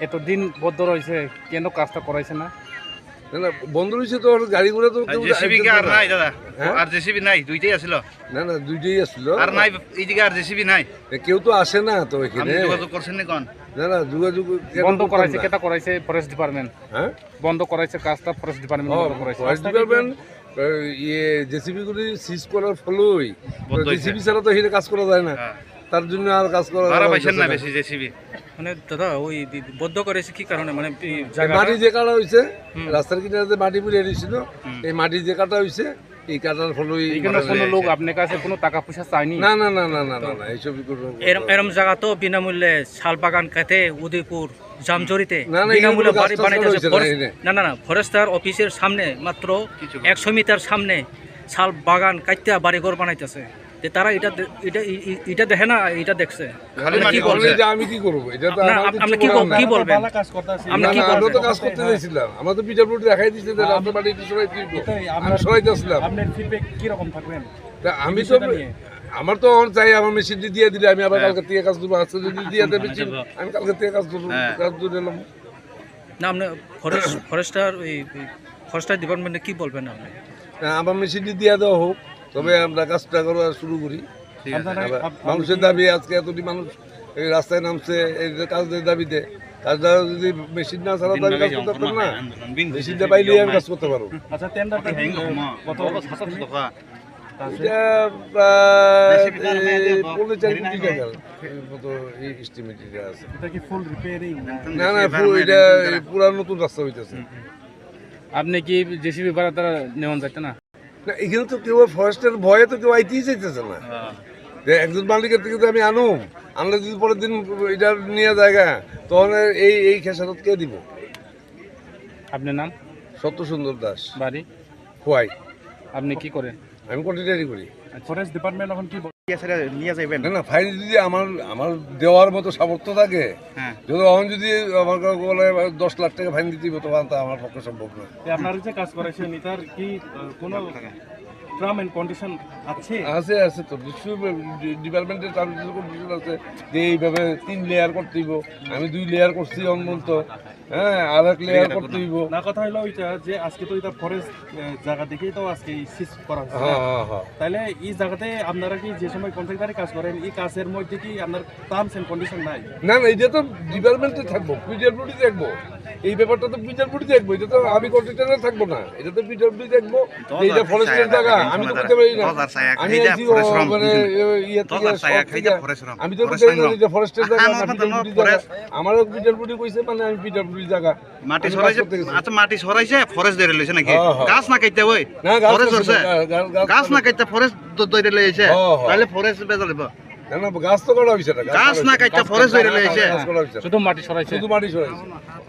এতদিন বদ্ধ রয়েছে কেন কাজটা করাইছে না না বন্ধ হয়েছে তো গাড়িগুলো তো জেসিবি আর নাই দাদা আর জেসিবি নাই দুইটাই আছিল না দুইটাই আসছিল আর নাই এইদিকে আর জেসিবি নাই কেউ তো আসে না তো এখানে যোগাযোগ করছেন না কোন না যোগাযোগ বন্ধ করাইছে কেটা করাইছে ফরেস্ট ডিপার্টমেন্ট হ্যাঁ বন্ধ করাইছে কাজটা ফরেস্ট ডিপার্টমেন্ট বন্ধ করাইছে ফরেস্ট ডিপার্টমেন্ট ইয়ে জেসিবি গুলি সিজ করার ফলেই জেসিবি ছাড়া তো এখানে কাজ করা যায় না, তার জন্য আর কাজ করা না বেশি জেসিবি মানে দাদা ওই বদ্ধ করেছে কি কারণে মানে মাটি যে কাটা হয়েছে রাস্তার কিনারে মাটি পুড়িয়ে দিয়েছিল, এই মাটি যে কাটা হয়েছে এই কাটার ফলেই কোনো লোক আপনার কাছে কোনো টাকা পয়সা চায়নি? না না না না না না না এইসব এরম জায়গা তো বিনামূল্যে শাল বাগান কাটে উদয়পুর জামজরিতে বিনামূল্যে বাড়ি বানাইতেছে। না না না ফরেস্টার অফিসের সামনে মাত্র 100 মিটার সামনে শাল বাগান কাটতে বাড়িঘর বানাইতেছে। তারা এটা দেখে না, এটা দেখছে। আমি কি করবো? এটা তো আপনি কি বলবেন? আমরা তো কাজ করতে চাইছিলাম, আমরা তো পিডব্লিউডি দেখাই দিচ্ছি আমি সরাইতেছিলাম। আমি তো আমার তো চাই আমার মেশিনটি দিয়ে দিলে আমি আবার কালকে থেকে কাজ করবো, আজকে যদি দিয়ে দেবে আমি কালকে থেকে কাজ করবো, কাজ করে এলাম না। আপনি ফরেস্টার ডিপার্টমেন্টে কি বলবেন আপনি? আমার মেশিনটি দিয়ে দেওয়া হোক, তবে আমরা কাজটা করা শুরু করি। মানুষের দাবি, আজকে এতটি মানুষ এই রাস্তায় নামছে এই কাজের দাবিতে, কাজটা যদি মেশিন না ছাড়া আমি কাজ করতে পারতাম না, মেশিনটা পাইলে আমি কাজ করতে পারবো। এটা প্রায় 4.5 কোটি টাকার মতো এই এস্টিমেটেড আছে। না না এটা পুরা নতুন রাস্তা হইতেছে। আপনি কি জেসিবি ভাড়া তারা নেওয়া যাচ্ছে না? এখানে তো কেউ ফরেস্টের ভয়ে তো কেউ আইতেই চাইতেছে না। একজন মালিকের থেকে তো আমি আনলে যদি পরের দিন এটা নিয়ে জায়গা তখন এই খেসারত কে দিব? আপনার নাম? সত্য সুন্দর দাস, বাড়ি খোয়াই। আপনি কি করেন? আমি কন্ট্রাক্টরি করি। ফরেস্ট ডিপার্টমেন্ট এখন কি নিয়ে যাবেন? না না ফাইন যদি আমার দেওয়ার মতো সামর্থ্য থাকে, যদি এখন যদি আমার বলে 10 লাখ টাকা ফাইন দিতে হবে তখন তা আমার পক্ষে সম্ভব না। আপনারা যে কাজ করেছেন এটার কি কোনো টার্ম এন্ড কন্ডিশন আছে? আছে আছে তো নিশ্চয়ই ডিপার্টমেন্টের টার্ম এন্ড কন্ডিশন আছে যে এইভাবে 3 লেয়ার করতে হইব। আমি 2 লেয়ার করছি অনন্ত, হ্যাঁ আর এক লেয়ার করতে হইব না। কথা হলো ওইটা যে আজকে তো এটা ফরেস্ট জায়গা দেখেই তো আজকে সিজ করা হচ্ছে। তাহলে এই জায়গাতে আপনারা কি যে সময় কন্ট্রাক্টরে কাজ করেন এই কাজের মধ্যে কি আপনার টার্মস এন্ড কন্ডিশন নাই? না না এটা তো ডিপার্টমেন্টে থাকবো, পিডব্লিউডি দেখবো, এই ব্যাপারটা তো পিডব্লিউডি দেখবো, এটা তো আমি কন্ট্রাক্টরে থাকবো না, এটা তো পিডব্লিউডি দেখবো। এইটা ফরেস্টের জায়গা, আমি তো করতে পারি না। আমি মানে আমি তো ফরেস্টের জায়গা আমার পিডব্লিউডি কইছে, মানে আমি পিডব্লিউডি জায়গা মাটি সরাইছে। আচ্ছা মাটি সরাইছে ফরেস্ট ধরে লইছে নাকি? গাছ না কাটতে ওই ফরেস্ট ধরছে, গাছ না কাটতে ফরেস্ট ধরে লইছে, তাহলে ফরেস্ট বেজাল হবে না। না গাছ তো কাটা হইছে না, গাছ না কাটতে ফরেস্ট ধরে লইছে, শুধু মাটি সরাইছে, শুধু মাটি সরাইছে।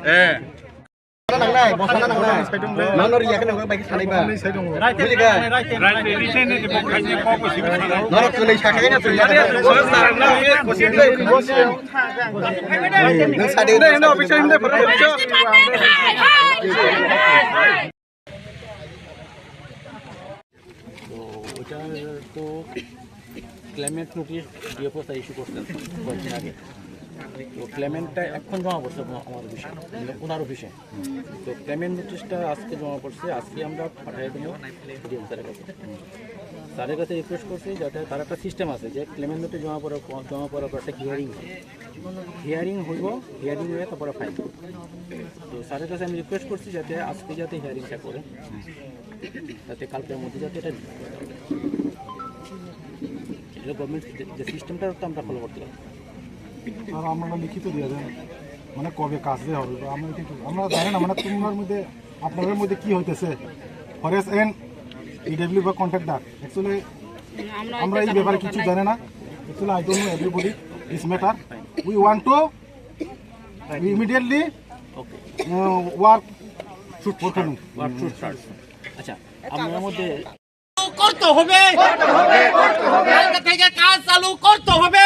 হ্যাঁ তো ক্লেমেন্ট নোটিশ ডিএফও ইস্যু করতেন কয়েকদিন আগে। তো ক্লেমেন্টটা এখন জমা পড়ছে আমার অফিসে, ওনার অফিসে। তো ক্লেমেন্ট নোটিশটা আজকে জমা পড়ছে, আজকে আমরা পাঠিয়ে দেবো ডিএম স্যারের কাছে। স্যারের কাছে রিকোয়েস্ট করছি যাতে তার একটা সিস্টেম আছে যে ক্লেমেন্ট নোটিশ জমা পড়ার পর একটা হিয়ারিং হইব, হিয়ারিং হয়ে তারপরে ফাইন। তো স্যারের কাছে আমি রিকোয়েস্ট করছি যাতে আজকে যাতে হিয়ারিংটা করে, যাতে কালকের মধ্যে যাতে এটা গভর্নমেন্ট যে সিস্টেমটা তো আমরা ফলো করতে পারি। আর আমরা লিখিত দিয়ে দেন মানে কবে কাজ দেওয়া হবে আমরা জানি না, মানে তোমার মধ্যে আপনাদের মধ্যে কি হইতেছে ফরেস্ট এন্ড ইডব্লিউ বা কন্ট্রাক্টর। অ্যাকচুয়ালি আমরা এই ব্যাপারে কিছু জানি না। Actually I don't know everybody this matter. We want to immediately work should forthcoming. আচ্ছা আপনার মধ্যে করতে হবে, কালকে থেকে কাজ চালু করতে হবে,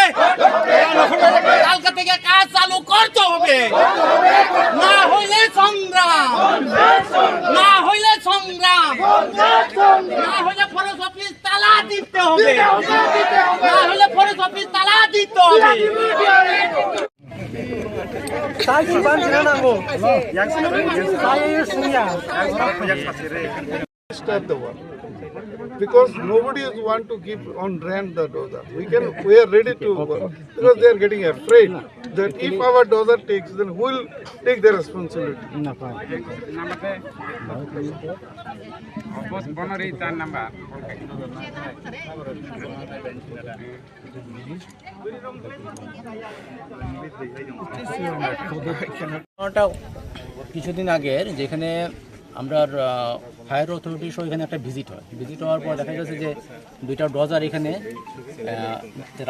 কালকে থেকে কাজ চালু করতে হবে, না হইলে সংগ্রাম, না হইলে সংগ্রাম, না হইলে ফরেস্ট অফিস তালা দিতে হবে, না হইলে ফরেস্ট অফিস তালা দিতে হবে। Start the work. because nobody is want to give on rent the dozer. We are ready to work because they are getting afraid that if our dozer takes, then who will take the responsibility? কিছুদিন আগের যেখানে আমরা fire অথরিটির সহ এখানে একটা visit হওয়ার পর দেখা গেছে যে দুইটা ডজার এখানে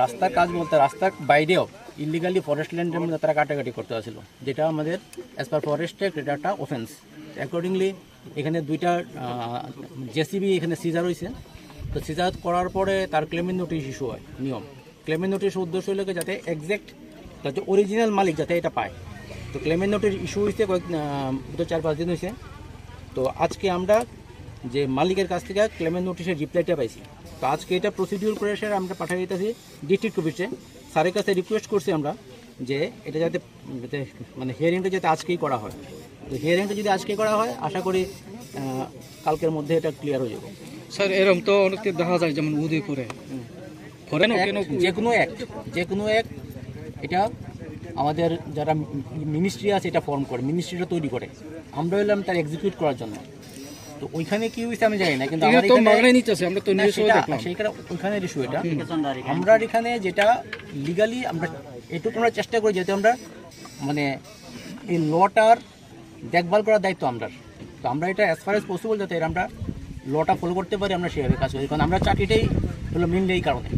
রাস্তার কাজ বলতে রাস্তার বাইরেও ইলিগালি ফরেস্ট ল্যান্ডের মধ্যে তারা কাটাকাটি করতে আসছিল, যেটা আমাদের অ্যাজ পার ফরেস্ট অ্যাক্ট এটা একটা অফেন্স। অ্যাকর্ডিংলি এখানে দুইটা জেসিবি এখানে সিজার হয়েছে। তো সিজার করার পরে তার ক্লেমেন্ট নোটিশ ইস্যু হয়। নিয়ম ক্লেমেন্ট নোটিশের উদ্দেশ্য হলো যাতে এক্স্যাক্ট যাতে অরিজিনাল মালিক যাতে এটা পায়। তো ক্লেমেন্ট নোটিশ ইস্যু হয়েছে 4-5 দিন হয়েছে। তো আজকে আমরা যে মালিকের কাছ থেকে ক্লেমেন্ট নোটিশের রিপ্লাইটা পাইছি। তো আজকে এটা প্রসিডিউর করে স্যার আমরা পাঠিয়ে দিতেছি ডিস্ট্রিক্ট অফিসে। স্যারের কাছে রিকোয়েস্ট করছি আমরা যে এটা যাতে মানে হিয়ারিংটা যাতে আজকেই করা হয়। তো হিয়ারিংটা যদি আজকে করা হয় আশা করি কালকের মধ্যে এটা ক্লিয়ার হয়ে যাবে। স্যার এরকম তো অনেক দেখা যায়, যেমন উদয়পুরে যে কোনো এক এটা আমাদের যারা মিনিস্ট্রি আছে এটা ফর্ম করে, মিনিস্ট্রিটা তৈরি করে, আমরা হলাম তার এক্সিকিউট করার জন্য। তো ওইখানে কি হয়েছে আমি জানি না, কিন্তু ওইখানে ইস্যু এটা আমরা এখানে যেটা লিগালি আমরা এটুকু আমরা চেষ্টা করি যাতে আমরা মানে এই লটার দেখভাল করার দায়িত্ব আমরা। তো আমরা এটা অ্যাজ ফার এজ পসিবল যাতে আমরা লটা ফলো করতে পারি আমরা সেভাবে কাজ করি, কারণ আমরা চাকরিটাই হলো মেনলি এই কারণে।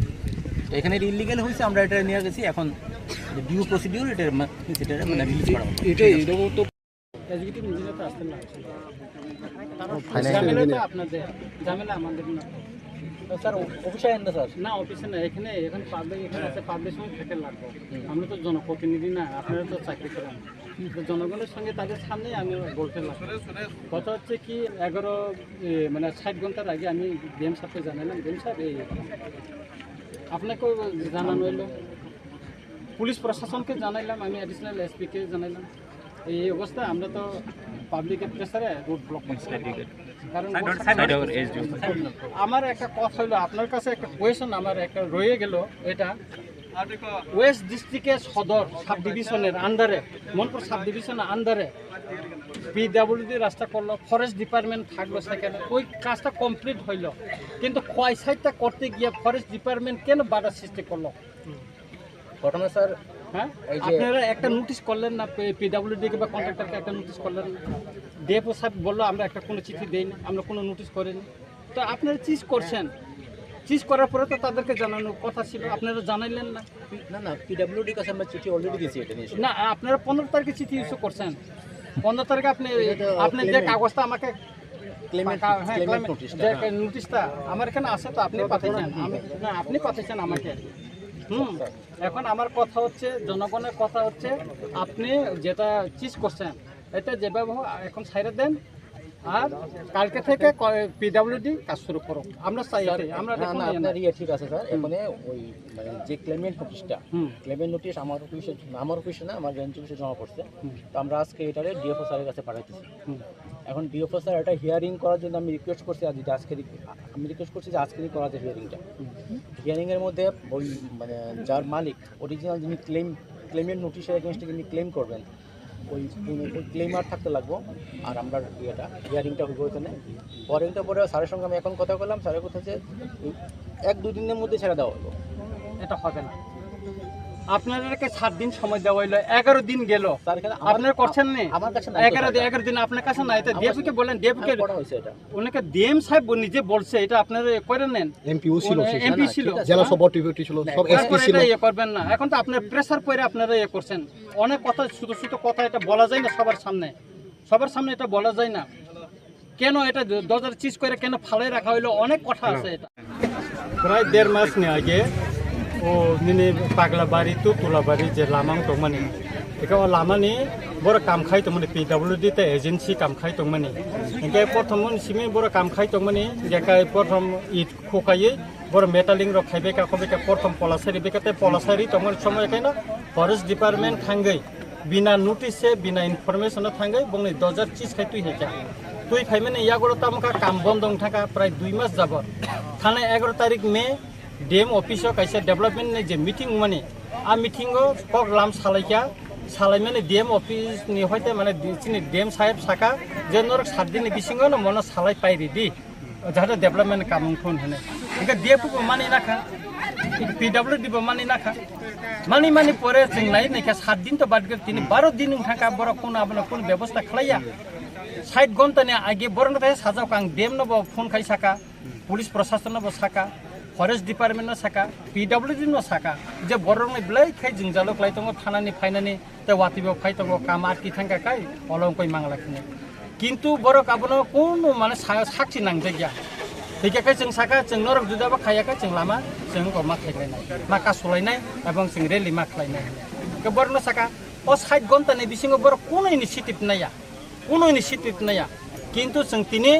তো এখানে ইলিগাল হয়েছে আমরা এটা নিয়ে গেছি, এখন ডিউ প্রসিডিউর এটা মানে রিলিজ করা হবে। এটাই এরকম তো এক্সিকিউটিভ ইঞ্জিনিয়ার তো আসতেন না, আপনাদের ঝামেলা আমাদের না স্যার অফিসে আনতে স্যার না, অফিসে না, এখানে এখন পাবলিক এখানে আছে, পাবলিক সঙ্গে থেকে লাগবে। আমরা তো জনপ্রতিনিধি না, আপনারা তো চাকরি করেন, তো জনগণের সঙ্গে তাদের সামনে আমি বলতে লাগবো। কথা হচ্ছে কি 11 মানে 60 ঘন্টার আগে আমি ডিএম সাহেবকে জানালাম, ডিএম সাহেব এই আপনাকেও জানানো হলো, পুলিশ প্রশাসনকে জানাইলাম, আমি অ্যাডিশনাল এসপিকে জানাইলাম। এই অবস্থায় আমরা তো পাবলিকের প্রেসারে রোড ব্লক করছি। কারণ আমার একটা কথা হলো, আপনার কাছে একটা কোয়েশন আমার একটা রয়ে গেল, এটা ওয়েস্ট ডিস্ট্রিক্টের সদর সাব ডিভিশনের আন্ডারে, মনপুর সাব ডিভিশনের আন্ডারে পিডাব্লিউডি রাস্তা করলো, ফরেস্ট ডিপার্টমেন্ট থাকলো, সেখানে ওই কাজটা কমপ্লিট হইলো, কিন্তু কয় সাইডটা করতে গিয়ে ফরেস্ট ডিপার্টমেন্ট কেন বাধা সৃষ্টি করলো? ঘটনা স্যার হ্যাঁ, আপনারা একটা নোটিশ করলেন না পিডাব্লিউডিকে বা কন্ট্রাক্টরকে একটা নোটিশ করলেন না? ডিএফও সাহেব বললো আমরা একটা কোনো চিঠি দেইনি, আমরা কোনো নোটিশ করিনি। তো আপনারা চিজ করছেন, চিজ করার পরে তো তাদেরকে জানানোর কথা ছিল, আপনারা জানাইলেন না। না পিডাব্লিউডির কাছে আমরা চিঠি অলরেডি দিয়েছি এটা নিয়ে। না, আপনারা 15 তারিখে চিঠি ইস্যু করছেন, 15 তারিখে আপনি যে কাগজটা আমাকে নোটিশটা আমার এখানে আছে, তো আপনি পাঠিয়েছেন, না আপনি পাঠিয়েছেন আমাকে। এখন আমার কথা হচ্ছে, জনগণের কথা হচ্ছে, আপনি যেটা চিজ করছেন এটা যেভাবে এখন ছাইড়ে দেন, আর কালকে থেকে পিডাব্লিউডি কাজ শুরু করো। আমরা চাই আমরা ঠিক আছে স্যার। এখানে ওই মানে যে ক্লেমেন্ট নোটিশটা, ক্লেমেন্ট নোটিশ আমার অফিসে না, আমার রেঞ্জ অফিসে জমা পড়ছে। তো আমরা আজকে এটারে ডিএফও স্যারের কাছে পাঠাইতেছি। এখন ডিএফও স্যার এটা হিয়ারিং করার জন্য আমি রিকোয়েস্ট করছি, আমি রিকোয়েস্ট করছি যে আজকেরই করা যায় হিয়ারিংটা। হিয়ারিংয়ের মধ্যে ওই মানে যার মালিক অরিজিনাল যিনি ক্লেমেন্ট নোটিশের এগেনস্টে যিনি ক্লেম করবেন ওই ক্লেমার থাকতে লাগবো, আর আমরা হিয়ারিংটা হইব ওইখানে। হিয়ারিংটা পরে স্যারের সঙ্গে আমি এখন কথা বললাম, স্যারের কথা যে 1-2 দিনের মধ্যে ছেড়ে দেওয়া হলো। এটা হবে না, আপনাদেরকে 7 দিন সময় দেওয়া হইলো, 11 দিন গেল, আপনারা করছেন না। আমার কাছে 11 দিন আপনার কাছে নাই, তো ডিএফকে বলেন, ডিএফকে ওনাকে ডিএম সাহেব নিজে বলছে, এটা আপনারা করে নেন। এমপিও ছিল, জেলা সভাপতি ছিল, সব এসপি ছিল, ইয়ে করবেন না। এখন তো আপনার প্রেসার পরে আপনারা ইয়ে করছেন, অনেক কথা, ছোট ছোট কথা, এটা বলা যায় না সবার সামনে এটা বলা যায় না। কেন এটা 2000 চিজ করে কেন ফালাই রাখা হইলো, অনেক কথা আছে। এটা প্রায় 1.5 মাস আগে ও পাগলাবাড়ি তো তুলাবাড়ি যে লামাং দंमोन, बेखौ लामानि बर' काम खाय दंमोन, पिडब्लिउडि ते एजेन्सि काम खाय दंमोन। इनके प्रथम सिमे बर' काम खाय दंमोन, जेखाय प्रथम इट खोखायै बर' मेटालिं र खायबेका खबेका प्रथम पलासारि बेकाते पलासारि दंमोन समय केनो फरेस्ट डिपार्टमेंट थांगै बिना नोटिस बिना इनफरमेशन थांगै बंनि 2000 चिज खाय तुइ हेका तुइ फाइमाने यागरो तामका काम बन्द दं थाका प्राय 2 मास जाबो थाना 11 तारिख में डीएम ऑफिस कैसे डेवलपमेंट ने जे मीटिंग माने आ मीटिंग को लाम सालायका सालाय माने डीएम ऑफिस नि होते माने दिनि डीएम साहेब साका जे नर 7 दिन बिसिंग न मन सालाय पाइरि दि जाहाथे डेवलपमेंट कामं फोन हने इनका डीएफ को माने नाखा पीडब्ल्यूडी को माने नाखा माने परे जों नाय नायका 7 दिन तो बाद गर तिनि 12 दिन थाका बर कोन आपन कोन व्यवस्था खलाया 60 घंटा ने आगे बरन थाय साजाव कां डीएम न फोन खाइ साका पुलिस प्रशासन न साका फरेस्ट डिपार्टमेंट न साका पीडब्ल्यूडी न साका जे बरन ने ब्लै खाइ जों जालो क्लाय तंग थानानि फाइनानि ते वातिबो खाइ तंग काम आरकी थांगा काय अलंग कय मांगला खने किन्तु बर काबन कोन माने साक्षी नांजाया थिके जों साका जों नरक जुदाबा खायाखै जों लामा जों गमा खायलायनाय माका सलायनाय एबं जों रेली मा खालायनाय के बरन साका ओ 60 घंटा ने बिसिंग बर कोन इनिशिएटिभ नाया किन्तु जों तिनि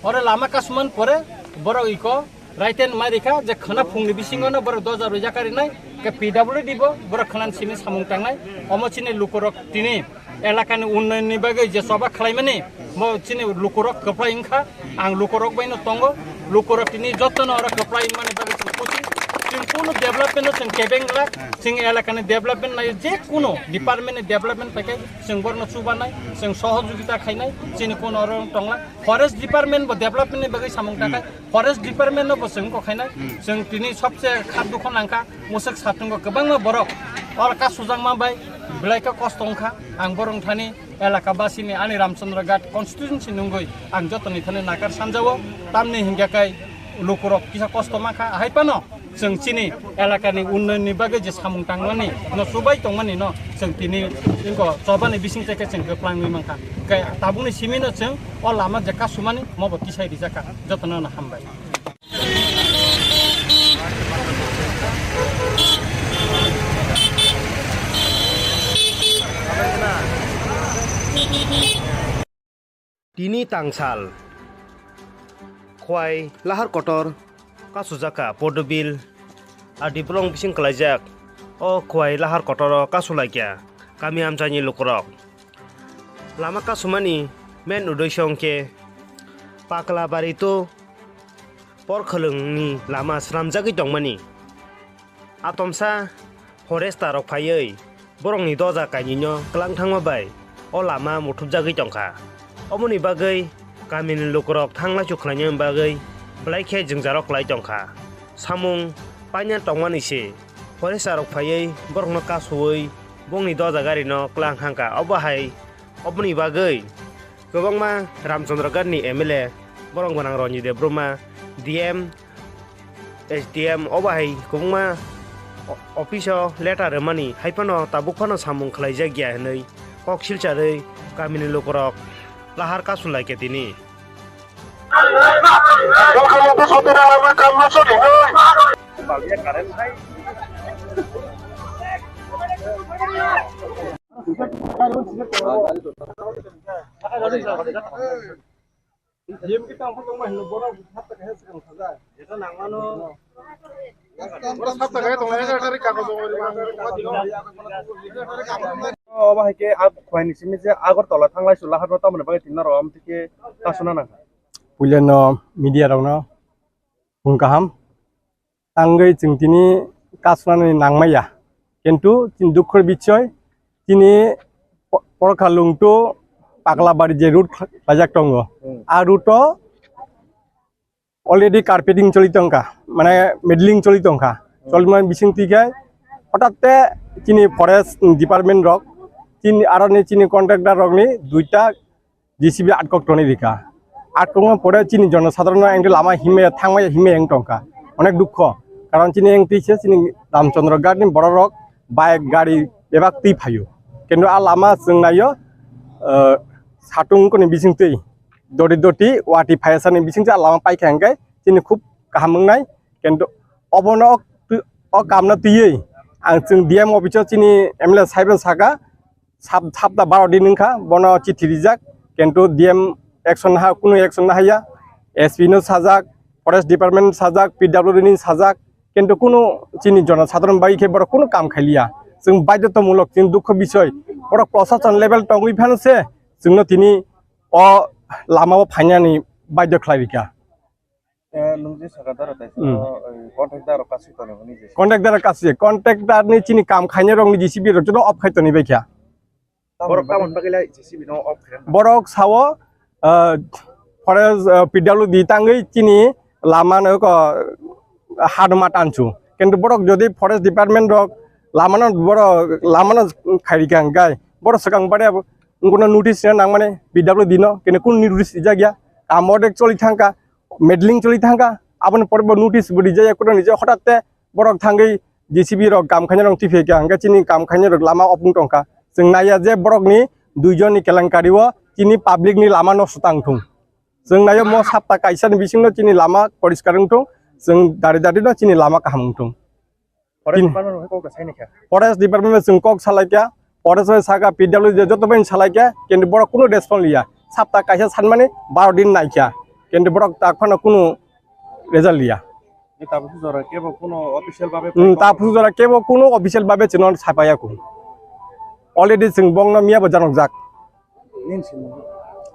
और लामा कासमान परे बर इको राइटेन मारिखा जे खना फुंनि बिसिंग न बर 2000 रुजाकारि नाय के पीडब्ल्यूडी बो बर खनान सिनि सामुं टांनाय अमचिनि लुकरक तिनि एलाकानि उन्नयननि बागै जे सबा खालायमानि मो चिनि लुकरक कप्लाय इंखा आं लुकरक बायनो तंगो लुकरक तिनि जतन और कप्लाय माने बागै खुसि जों कोनो डेभलपमेन्ट जों केबेंग्रा जों एलाकानि डेभलपमेन्ट नाय जे कोनो डिपार्टमेन्टनि डेभलपमेन्ट पाके जों बरनो सुबानाय जों सहयोगिता खायनाय जोंनि कोनो र तंला फरेस्ट डिपार्टमेन्ट बो डेभलपमेन्टनि बागै सामुं थाखाय फरेस्ट डिपार्टमेन्ट बो जों को खायनाय जों तिनि सबसे खाद दुखन लांखा मुसक सातुंगो गोबां बरक और का सुजां मा बाय ब्लाइका कस्तंखा आं बरंथानि एलाका बासिनि आनि रामचंद्र घाट कन्स्टिट्युएन्सि नंगै आं जतनि थाने नाकार सानजावो तामनि हिंगाकाय लुकरक किसा कस्त माखा हायपानो जों चिनि एलाकानि उन्नयननि बागै जे सामुं टांनानि न सुबाय तंमानि न जों तिनि इनको जबानि बिसिं तेके जों गोप्लांनि मांखा गाय ताबुनि सिमिनो जों अ लामा जेका सुमानि मबो किसाय रिजाका जतन न हामबाय Tini tangsal khwai lahar kotor kasujaka podobil adi blong bising kelajak o khwai lahar kotor kasulakya kami amchani lukrok lama kasumani men udoisongke pakla barito por khelengni lama sramjagi dongmani atomsa foresta rok phayei borongni doja kainino klang thangma bai o lama muthupjagi tongkha omoni bagai kamini lukrok thangla chukhlanya bagai blaikhe jingjarok lai tongkha samung panya tongmani se foresta rok phayei borongno kasuoi bongni doja gari no klang hangka obahai oboni bagai gobangma ramchandra garni MLA borong banang Ronji Debroma DM SDM obahai gobangma office letter mani haipano tabukpano samung khlaijak gya hnei kok silcharei kamini lukrok lahar kasulai ke tini অবাহাইকে আগ খোয়াইনি সিমি যে আগর তলা থাংলাই সুলা হাত তামনে বাগে তিননা রম থেকে কাসনা না पुलिनो media रावनो बुंगाहाम आंगै जों दिनै कासनानि नांमाया किन्तु जों दुखर बिचय दिनै परखालुंटो पागलाबारि जे रुट बाजाक दङ आ रुटो अलरेडी कार्पेटिं चलितंका माने मेडलिं चलितंका चलमान बिसिंतिगाय हठाते दिनै फरेस्ट डिपार्टमेन्ट रक तिन आरनि चिनि कन्ट्राक्टर रकनि दुइटा जेसीबी आटकटनि रिका आटकंगा परे चिनि जनसाधारण एंगे लामा हिमे थांमाय हिमे एं टंका अनेक दुख कारण चिनि एं तिसे चिनि रामचंद्र घाटनि बड़ रक बाइक गाड़ी बेबाक ति फायो किन्तु आ लामा जों नायो साटुंगनि बिसिंति दरिदति वाटी फायासानि बिसिंति आ लामा पाइखांगाय चिनि खूब गाहामंनाय किन्तु अबनो अ कामना तियै आं जों डीएम अफिसाव चिनि एमएलए साहेब सागा साबदा 12 दिनखा बनो चिठि रिजाक किन्तु डीएम एक्शन हा कुनु एक्शन हाया एसपी नो साजाक फरेस्ट डिपार्टमेंट साजाक पीडब्ल्यूडी नि साजाक किन्तु कुनु चिनि जनसाधारण बाइखे बर कुनु काम खालिया जों बाध्यतामूलक जों दुख विषय बर प्रशासन लेभेल टंगै फानसे जोंनो तिनि अ लामाव फायनानि बाध्य खालायरिका nung je sakadar tai contractor kasi to ne nije contractor কাছে contractor ni chini kam khaine rong ni JCB ro jono off khaito ni baikha borok kamon bagila JCB no off borok sawo forest PWD tangai chini lama no ko hadma tanchu কিন্তু borok jodi forest department rok lamano borok lamano khairikan gai borok sakang bare কোনো notice নাং মানে PWD no কিন্তু কোন notice ইজা গিয়া কামডেক চলি থাকা মেডলিং চলি থাকা আপন পরব নোটিস বডি যায় কোন নিজে হঠাৎ বরক থাঙ্গই JCB রক কাম খাইনা রং টিফে কে হাঙ্গা চিনি কাম খাইনা রক লামা অপুং টংকা जों नाया जे बरकनि दुइजननि केलेंकारिव चिनि पाब्लिकनि लामा नष्ट तांथुं जों नायो म साप्ता काइसानि बिसिंनो चिनि लामा परिष्कार थुं जों दारि दारिनो चिनि लामा काहामथुं फरेस्ट डिपार्टमेंट जों कक सालायका फरेस्ट सागा PWD जतबेन सालायका किन्तु बरक कुनु रेसपन्स लिया साप्ता काइसा सान माने 12 दिन नायका किन्तु बरक ताकफानो कुनु रेजाल्ट लिया तापुजरा केबो कुनु अफिशियल भाबे तापुजरा केबो कुनु अफिशियल भाबे चिनो सापायाकु already जों बंगनो मियाबो जानक जाक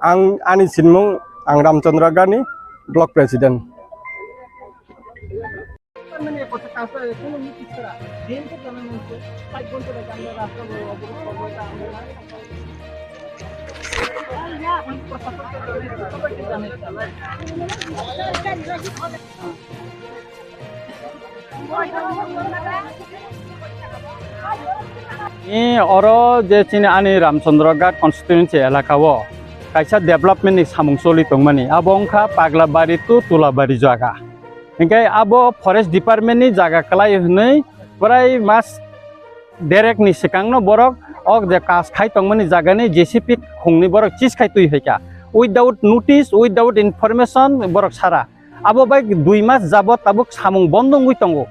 आं आनि सिनमुं आं रामचंद्र गानि block president Oro je chini ani Ramchandra constituency elakao kaisa development ni samung soli tongmani abongkha Paglabari tu Tulabari jaga engkai abo forest department ni jaga kalai hnei prai mas derek ni sekangno borok ok je kas khai tongmani jaga ni JCB khungni borok chis khai tui hoika without notice without information borok sara abo bai 2 mas jabot tabuk samung bondong hui tongo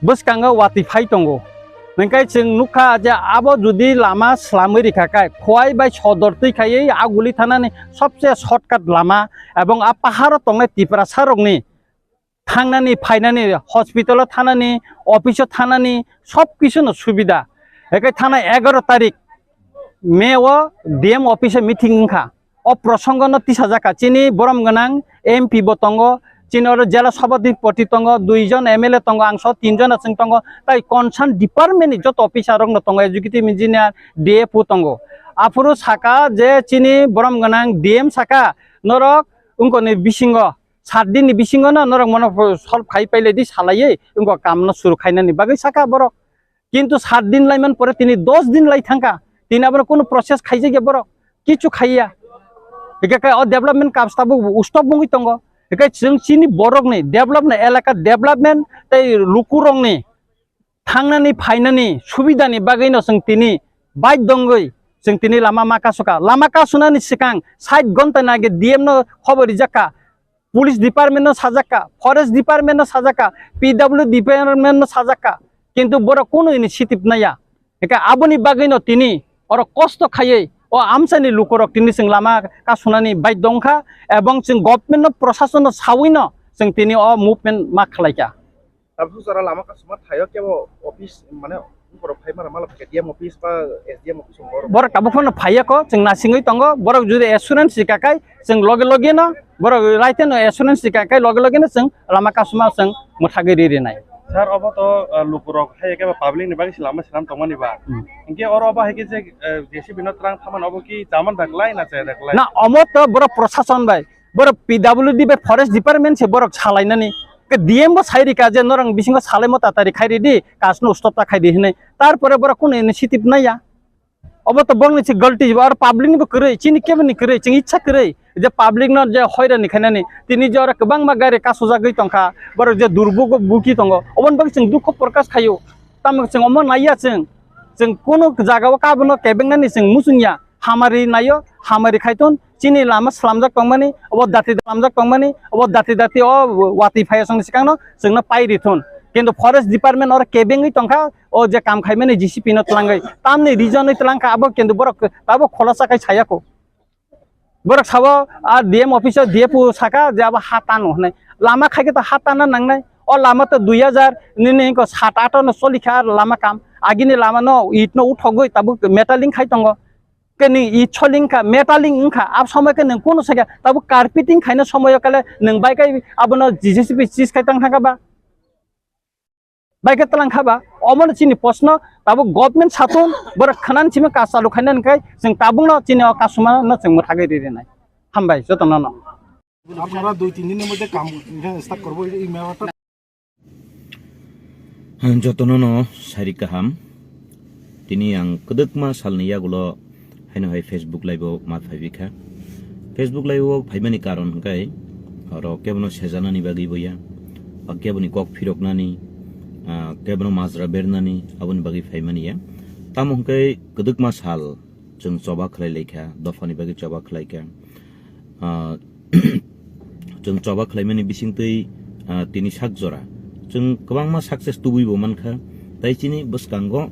buskanga wati phai tongo Nengkai ceng nuka aja abo judi lama selamiri kakai kuai bai sodor tui kayai aguli thana ni सबसे shortcut lama ebong apaharo tongne tipra sarok ni thangna ni phaina ni hospital thana ni office thana ni sob kichu no subida ekai thana 11 tarik May o DM office meeting kha o prosongo no 30,000 ka chini borom ganang MP botongo Chinor jela sabadi poti tongo 2 jon MLA tongo angso 3 jon asing tongo tai concern department jot officer rok no tongo executive engineer DFO tongo afuru saka je chini borom ganang DM saka norok ungko ni bisingo 7 din ni bisingo na norok mono solve khai paile di salaiye ungko kam no suru khaina ni bagai saka borok kintu 7 din laiman pore tini 10 din lai thangka tini abro kono process khaije ge borok kichu khaiya eka o development kam stabu ustop bungi tongo Ekai जों चिनि borok ni development elaka development tai lukurong ni thangnani phainani subidani bagaino जों tini bai dongoi जों tini lama maka sunani sikang side gonta nage DM no khobori jaka police department no sajaka forest department no sajaka PW department no sajaka kintu borok kono initiative naya ekai aboni bagaino tini oro kosto khayei o amsani lukorok tini sing lama kasunani bai dongkha ebong sing government no proshasano sawino sing tini o movement ma khlaika tabu sara lama kasuma thayo kebo office mane borok phaimara mala KDM office ba SDM office borok tabukhono phaiya ko sing nasingoi tongo borok judi assurance sikakai sing loge loge no borok raite no assurance sikakai loge loge no sing lama kasuma sing muthagiri rinai Sir, obo to lukurok hai ke public ni bagi selama selam tomani ba. Ingke oro obo hai ke je JCB no trang thaman obo ki zaman daklai na chai daklai. Na omo to boro proshashan bai. Boro PWD bai forest department se borok chalainani ke DM bo sairi ka je norang bisingo salemo tatari khairi di kasno stop ta khaidi hne. Tarpore borok kun initiative na ya. Obo to bong ni galti ar public ni bo kre chini ke ni kre ching ichha kre je public no je hoira ni khanani tini je ora kebang magare kasuja gei tongkha borok je durbog buki tongo obon bag sing dukho prakash khayo tam sing omon naiya sing kono jagao ka bono kebeng ni sing musungya hamari nayo hamari khaiton chini lama slamjak tongmani obo dati slamjak tongmani obo dati o wati phaya song sikang no sing na pai rithon কিন্তু forest department ওর কেবেঙ্গই টংকা ও যে কাম খাইমেনে JCB ন তলাঙ্গাই তামনি রিজনই তলাঙ্কা আবো কিন্তু বরক তাবো খোলাসাকাই ছায়াকো বরক সাবো আর DM officer DFO সাকা যে আবো হাতানো হনে লামা খাইকে তো হাতানা নাংনাই ও লামা তো 2000 নিনে কো 7-8 ন সলিখা লামা কাম আগিনি লামা ন ইট ন উঠগই তাবো মেটালিং খাই টঙ্গ kening I choling ka metaling ingka ab samai ke neng kono saja tabu carpeting kaina samai kale neng bai kai abono JCB cheese kai tang thaka ba bai ke talang khaba omon chini posno tabu government satun bor khanan chime ka salu khainan kai jeng tabung no chini kasuma no jeng mo thagai ri nai hambai jotono no আপনারা 2-3 দিনের মধ্যে কাম start করব এই মেওয়াটা jotono sari kaham tini yang kedekma salni yagulo haino hai Facebook live ma phaibika Facebook live phaimani karon kai aro kebono sejanani bagi boya keboni kok phiroknani kebono mazra bernani aboni bagi phaimani ya tamong kai kedekma sal jeng coba khlai leikha dofani bagi coba khlaika jeng coba khlaimani bisingtei tini sak jora jeng kwbangma success tubuibo mankha tai chini bwskango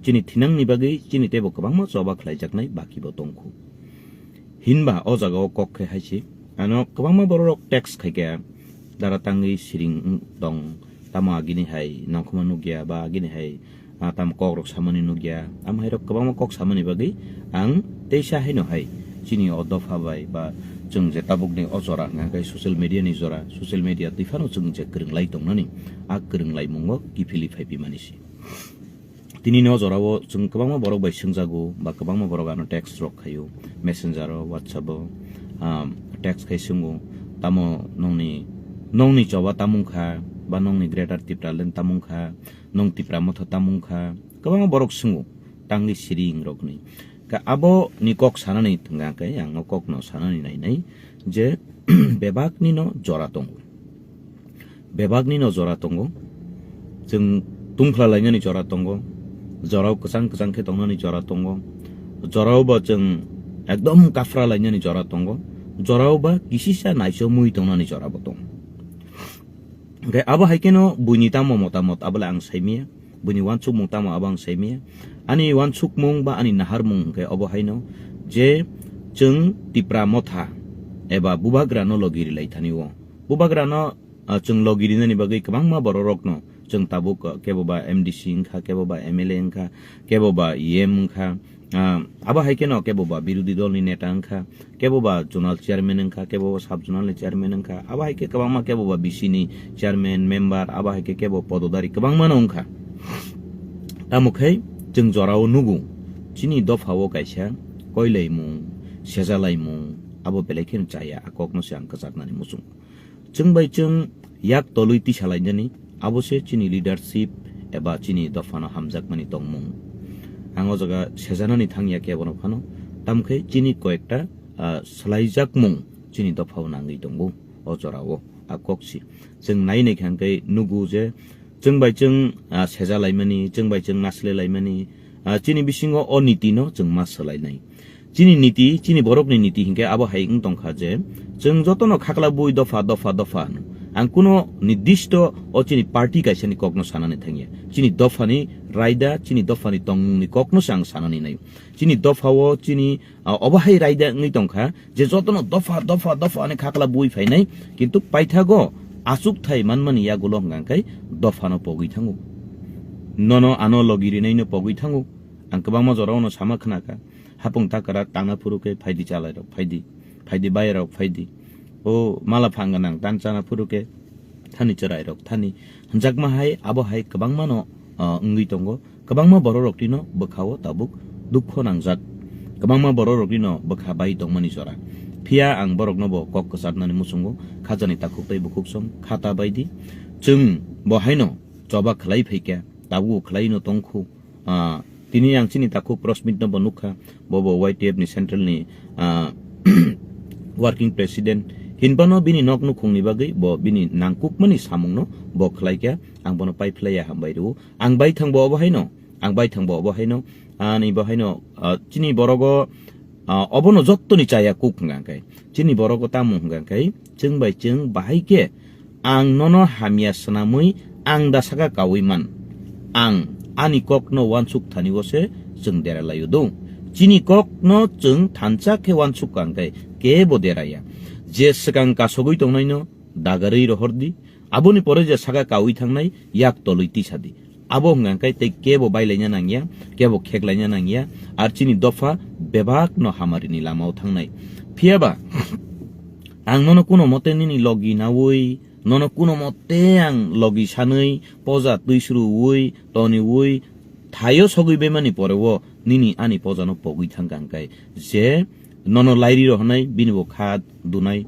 chini thinangni bagui chini tebo kwbangma joba khlaijaknai baki bo tongkhu hinba o jagao kokkhe haisi ano kwbangma borok tax khaika dara tangui siring dong tamo agini hai nongkhoma nugya ba agini hai tam kokrok samani nugya am hairok kwbangma kok samani bagui ang teisa haino hai chini o dofa bai ba jeng je tabukni ojora ngakai social media ni jora social media tifano jeng je krenglai tongnani a krenglai mungo kifili phaipi manisi tini no jorao jeng kwbangma borok bai singjago ba kwbangma borok ano text rok khayo messenger o whatsapp o text khai sungo tamo nongni joba tamungkha ba nongni greater tipralen tamungkha nong tipra motho tamungkha kwbangma borok sungo tangi siring rokni ka abo ni kok sanani thnga kai ang kok no sanani nai je bebakni no jora tongo bebakni no jora tongo jeng tungkhla lainani jora tongo jorao kesang ke tongnani jora tongo jorao ba jeng ekdom kafra lainani jora tongo jorao ba kisisa naisho mui tongnani jora botong ge abo haikeno bunitamo motamot abala ang saimia buni wansuk mung tamo abang saimia ani wansuk mung ba ani nahar mung ke obo haino je jeng tipra motha eba bubagra no logiri laithani wo bubagra no jeng logiri nani bagai kwbangma borok no jeng tabuk kebo ba MDC ingkha kebo ba MLA ingkha kebo ba EM ingkha aba haikeno kebo ba birudi dol ni neta ingkha kebo ba zonal chairman ingkha kebo ba sub zonal ni chairman ingkha aba haike kwbangma kebo ba BC ni chairman member aba haike kebo pododari kwbangma no ingkha tamukhai jeng jorao nugu chini dofao kaisa koilai mung sejalai mung abo belekhin chaya akokno sang kajaknani musung jengbai jeng yak tolui ti salainjani abo se chini leadership eba chini dofano hamjakmani tongmung ango jaga sejanani thangya kebono phano tamkhai chini koekta salaijak mung chini dofao nangi tongo o jorao akoksi jeng naine khangkai nugu je jengbai jeng sejalaimani jengbai jeng naslelaimani chini bisingo o niti no jeng ma selainai chini niti chini borokni niti hingke abo haing tongkha je jeng jotono khakla bui dofa no ang kuno nirdishto o chini party kaisani kokno sanani thangya chini dofani raida chini dofani tongni kokno sang sanani nai chini dofao chini obahai raida ngi tongkha je jotono dofa ani khakla bui phainai kintu paithago asuk thai manmani ya golong ngangkai dofano pogui thangu nono ano logiri nei no pogui thangu ang kwbangma jorao no sama khnaka hapung takara tangna puruke phaidi chalai rok phaidi bai rok phaidi o mala phanganang tanchana puruke thani charai rok thani hanjakma hai abo hai kwbangma no ngui tongo kwbangma borok tino bkhao tabuk dukho nangjak kwbangma borok tino bkha bai tongmani jora Pia ang borok no bo kok kesatnani musungo khajani takuktai bukuksom khata baidi jeng bo haino joba khlai phaika tabu khlai no tongkhu tini ang chini takuk prosmit no bonukha bobo YTF ni central ni working president hinbano bini noknu khungni bagai bo bini nangkuk mani samung no bo khlaika ang bono pai phlaya hambairu ang bai thangbo bo haino ani bo haino chini borogo obono jottoni chaya kuk ngangkai chini borogo tamu ngangkai jengbai jeng bahaike ang nono hamia sanamui ang dasaka kawiman ang ani kok no wansuk thani wose jeng dera layudo chini kok no jeng thancha ke wansuk ngangkai ke boderaya je sakang kasogoi tongnai no dagarei rohordi aboni pore je saka kawi thangnai yak tolui tisadi abo ngangkai te kebo bailainya nangya kebo kheklainya nangya ar chini dofa bebak no hamari ni lamao thangnai phiaba ang nono kuno mote nini logi nawui nono kuno mote ang logi sanui poja tuisru ui toni ui thayo sogui bemani porewo nini ani poja no pogui thangkang kai je nono lairi ro hanai binibo khat dunai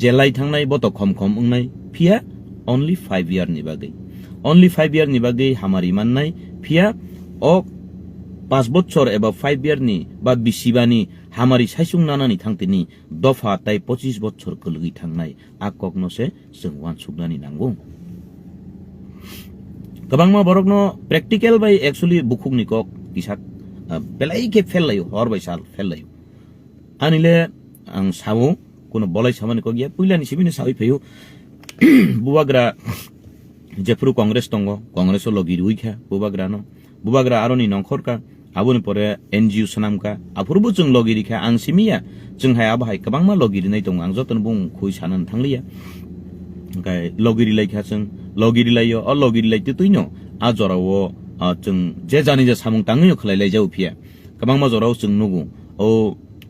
jelai thangnai boto khom khom ungnai phia only 5 year ni bagai only 5 year ni bagai hamari mannai phia o 5 বছর এবা 5 ইয়ার ni বা bisibani hamari saisung nanani thangtini dofa tai 25 বছর kulugi thangnai akokno se sengwan sugnani nanggo kabangma borokno practical by actually bukhugni kok kisak belai ke fellayo hor bai sal fellayo anile ang sawo kono bolai samani ko giya puilani sibini sawi pheyo bubagra jefru congress tongo congress logi ruikha bubagra no bubagra aroni nongkhorka aboni pore NGO sanamka apurbu jung logiri kha ang simia jung hai abahai kabangma logiri nai tong ang joton bung khui sanan thanglia kai logiri lai kha jung logiri lai yo o logiri lai tu tuino a jorawo jung je jani je samung tangyo khlai lai jau phia kabangma jorao jung nugu o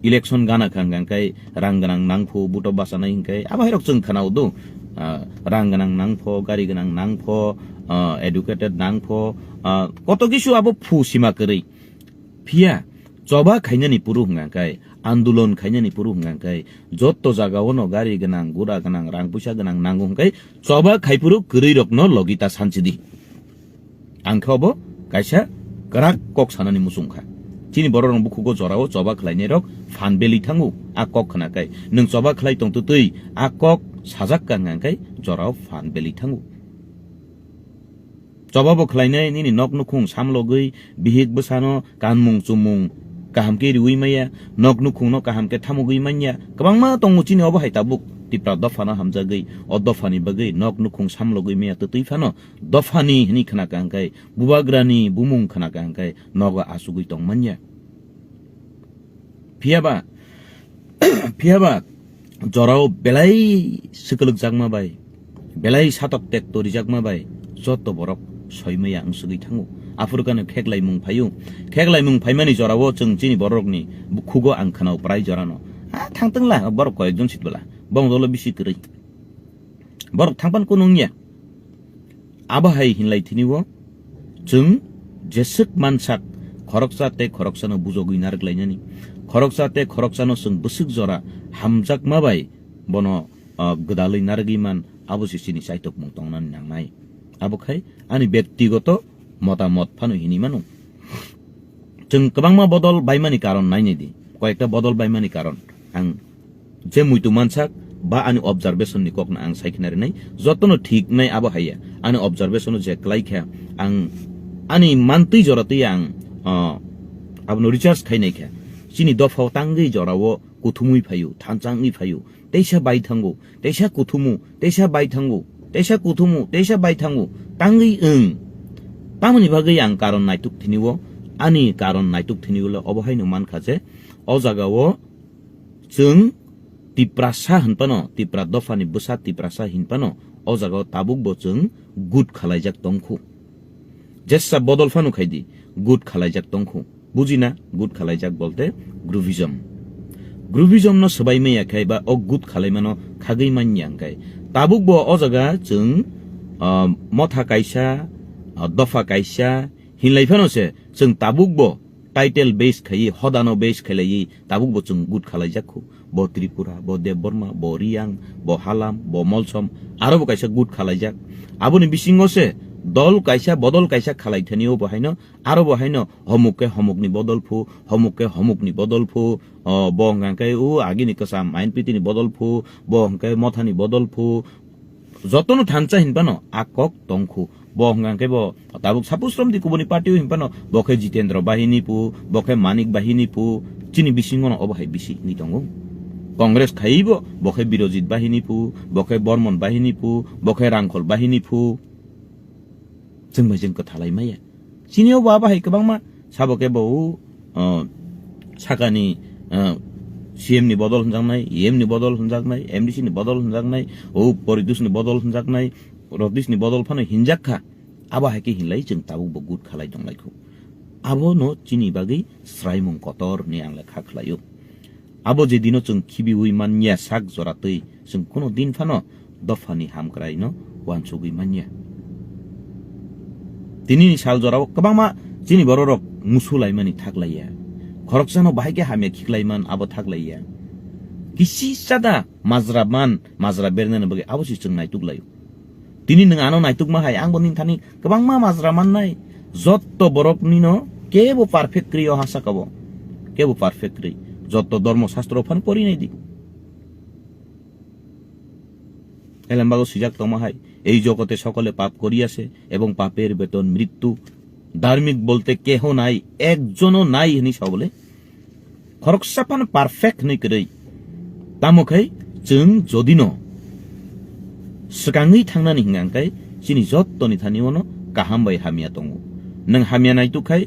election gana khang gang kai rangganang nangpho buto basana hingkai abahai rok jung khanau do rangganang nangpho gari ganang nangpho educated nangpho koto kisu abo phu sima kari phia joba khainani puru hngangkai andolon khainani puru hngangkai jotto jaga ono gari ganang gura ganang rang puisa ganang nangu hngkai joba khaipuru kri rokno logita sanchidi angkhobo kaisa karak kok sanani musungkha chini bororong bukhugo jorao joba khlainai rok fanbeli thangu akok khanakai nung joba khlai tongtu tui akok sajak kangangkai jorao fanbeli thangu jobabo khlainai nini nok nukhung samlogui bihik bsano kanmung chumung kahamke riui maya nok nukhung no kahamke thamugui manya kabangma tongu chini obo hai tabuk tipra dofana hamjagui o dofani bagai nok nukhung samlogui maya tutui phano dofani hini khana kangkai bubagrani bumung khana kangkai nogo asugui tongmanya phiaba jorao belai sikuluk jagma bai belai satok tek tori jagma bai jotto borok soimaya angsugui thangu afurkano kheklai mung phaimani jorao jung chini borokni bukhugo angkhanau prai jorano thangtangla borok koekjon sitbala bongdolo bisi kri borok thangpan kunungya abahai hinlai thiniwo jung jesuk mansak khoroksa te khoroksano bujogui narklainani khoroksa te khoroksano sung busuk jora hamjak mabai bono gdalai nargiman abosi chini saitok mung tongnani nangnai abokhai ani ব্যক্তিগত মতামত Fanon হিনি মানো जों गोबांमा बदल बायमानि कारण नायनि दि कयेकटा बदल बायमानि कारण आं जे मुइतु मानसाक बा आनि अबजारभेशन नि कखना आं सायखिनारि नै जतनो ठीक नै आबो हाया आनि अबजारभेशन जे क्लाइखा आं आनि मानतै जरतै आं आबनो रिचार्ज खाइनायखा सिनि दफाव तांगै जरावो कुथुमुइ फायु थानचांगै फायु तेसा बायथांगो तेसा कुथुमु तेसा बायथांगो तेसा कुथुमु तेसा बायथांगो तांगै तामनि बागै आं कारण नायतुक थिनिवो आनि कारण नायतुक थिनिवले अबहायनो मानखा जे अ जागावो जों तिप्रासा हनपानो तिप्रा दफानि बुसा तिप्रासा हिनपानो अ जागाव ताबुकबो जों गुड खालायजाक तंखु जेसा बदल फानु खायदि गुड खालायजाक तंखु बुजिना गुड खालायजाक बोलते ग्रुभिजम न सबाय मैयाखाय बा अ गुड खालायमानो खागै मानयांखाय ताबुकबो अ जागा जों मथा कायसा दफा कायसा हिनलायफानोसे जों ताबुकबो टाइटेल बेस खायि हदानो बेस खायलायि ताबुकबो जों गुड खालायजाखु ब त्रिपुरा ब देवबर्मा ब रियां ब हालाम ब मलसम आरोबो कायसा गुड खालायजाक आबोनि बिसिङावसे दल कायसा बदल कायसा खालायथानियो बहायनो आरो बहायनो हमुके हमुकनि बदलफु हमुके हमुकनि बदलफु ब हंगांकाय उ आगिनि कसा माइनपितिनि बदलफु ब हंकाय मथानि बदलफु जतनो थानचा हिनपानो आकक तंखु ब हंगांकाय ब ताबुक सापुश्रम दि कुबनि पार्टियो हिनपानो बखे जितेन्द्र बाहिनी पु बखे मानिक बाहिनी पु चिनि बिसिङनो अबहाय बिसि नि दंगो कांग्रेस खायिबो बखे बिरोजित बाहिनी पु बखे बर्मन बाहिनी पु बखे रांखल बाहिनी पु जों कथालायमाया सिनियाव बाहाय गोबांमा साबके बाव साकानि सीएम नि बदल होनजानाय एम नि बदल होनजानाय एमडीसी नि बदल होनजानाय ओ परिदुस नि बदल होनजानाय रदिस नि बदल फानो हिनजाखा आबाहायके हिनलाय जों ताबु गुड खालाय दंलायखौ abo no chini bagui sraimung kotor ni ang lekha khlaio abo je dino chung khibi ui manya sak joratui chung kono din phano dofani hamkrai no wansugui manya tini sal jorao kabangma chini bororok musulaimani thaklaiya khoroksano bahike hamya khiklaiman abo thaklaiya kisi sada majra berne bagi abo si chung naituk layo tini nang ano naituk ma hai ang bonin thani kabangma majra man nai jotto borok nino kebo perfect kriyo hasa kabo kebo perfect kri jotto ধর্ম শাস্ত্র fun পড়ি নাই দি এলামবাগো সুজাক তোমা high এই জগতে সকলে পাপ করিয়াছে এবং পাপের বেতন মৃত্যু ধার্মিক বলতে কেহ নাই একজনও নাই হিনি সবলে খরকসাপান পারফেক্ট নাই করেই তামুখাই जों जदिनो सिगाङै थांनानै हिंगांखाय जिनि जत्तनि थानिवनो गाहाम बाय हामिया दङ नों हामिया नायतुखाय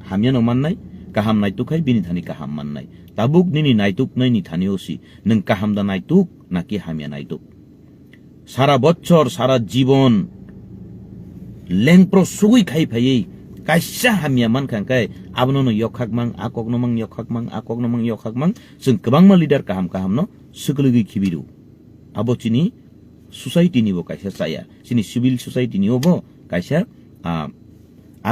हामिया न माननाय गाहाम नायतुखाय बिनि थानि गाहाम माननाय ताबुक निनि नायतुक नायनि थानिओसि नों गाहाम दा नायतुक नाकि हामिया नायतुक सारा बच्चर सारा जीवन लेंप्रो सुगुइ खाइ फायै काइसा हामिया मानखांखाय आबनो यखाकमां आकगनोमां यखाकमां जों गोबांमा लिडार गाहाम गाहामनो सुगुलुगि खिबिरु आबो चिनि सोसाइटी निबो काइसा जाया चिनि सिविल सोसाइटी निबो काइसा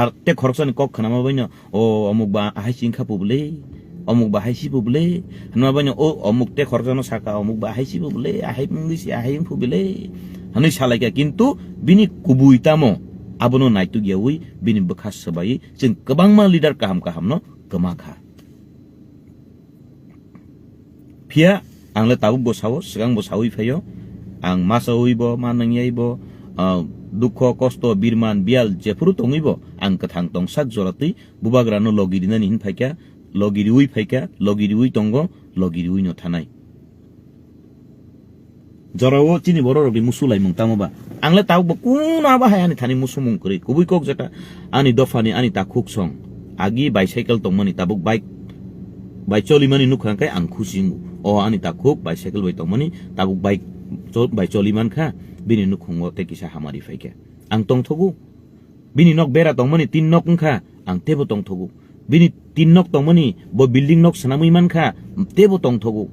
आर ते खरकसानि कक खानामा बायनो ओ अमुक बा हाइसिं खापुबले अमुक बा हाइसि बुबले हनमा बायनो ओ अमुक ते खरकसानो साका अमुक बा हाइसि बुबले आहाइ मुंगिसि आहाइ फुबले हनै सालायका किन्तु बिनि कुबुइतामो आबनो नायतु गियावै बिनि बखास सबायै जों गोबांमा लिडार गाहाम गाहामनो गोमाखा फिया आंले ताबु बसावो सिगां बसावै फायो आं मासावैबो मानंयाइबो दुख कष्ट बिरमान बियाल जेफुरु तङैबो आं कथां तंसाक जरातै बुबाग्रानो लगिरिनानि हिन फायका लगिरिउइ तंगो लगिरिउइ न थानाय जरावो चिनि बररबि मुसुलाइ मुंतामबा आंले ताबु कुन आबा हायानि थानि मुसुमुं करै कुबै कक जटा आनि दफानि आनि ताखुक सं आगि बाइसाइकेल तंमनि ताबुक बाइक चलिमानि नुखांखाय आं खुसिंगु अ आनि ताखुक बाइसाइकेल बाइ तंमनि ताबुक बाइक चलिमान खा बिनि नुखुंगो तेकिसा हामारि फायके आं तंथगु बिनि नक बेरा तंमनि तीन नक खा आं तेबो तंथगु बिनि तीन नक तंमनि ब बिल्डिंग नक सनामैमान खा तेबो तंथगु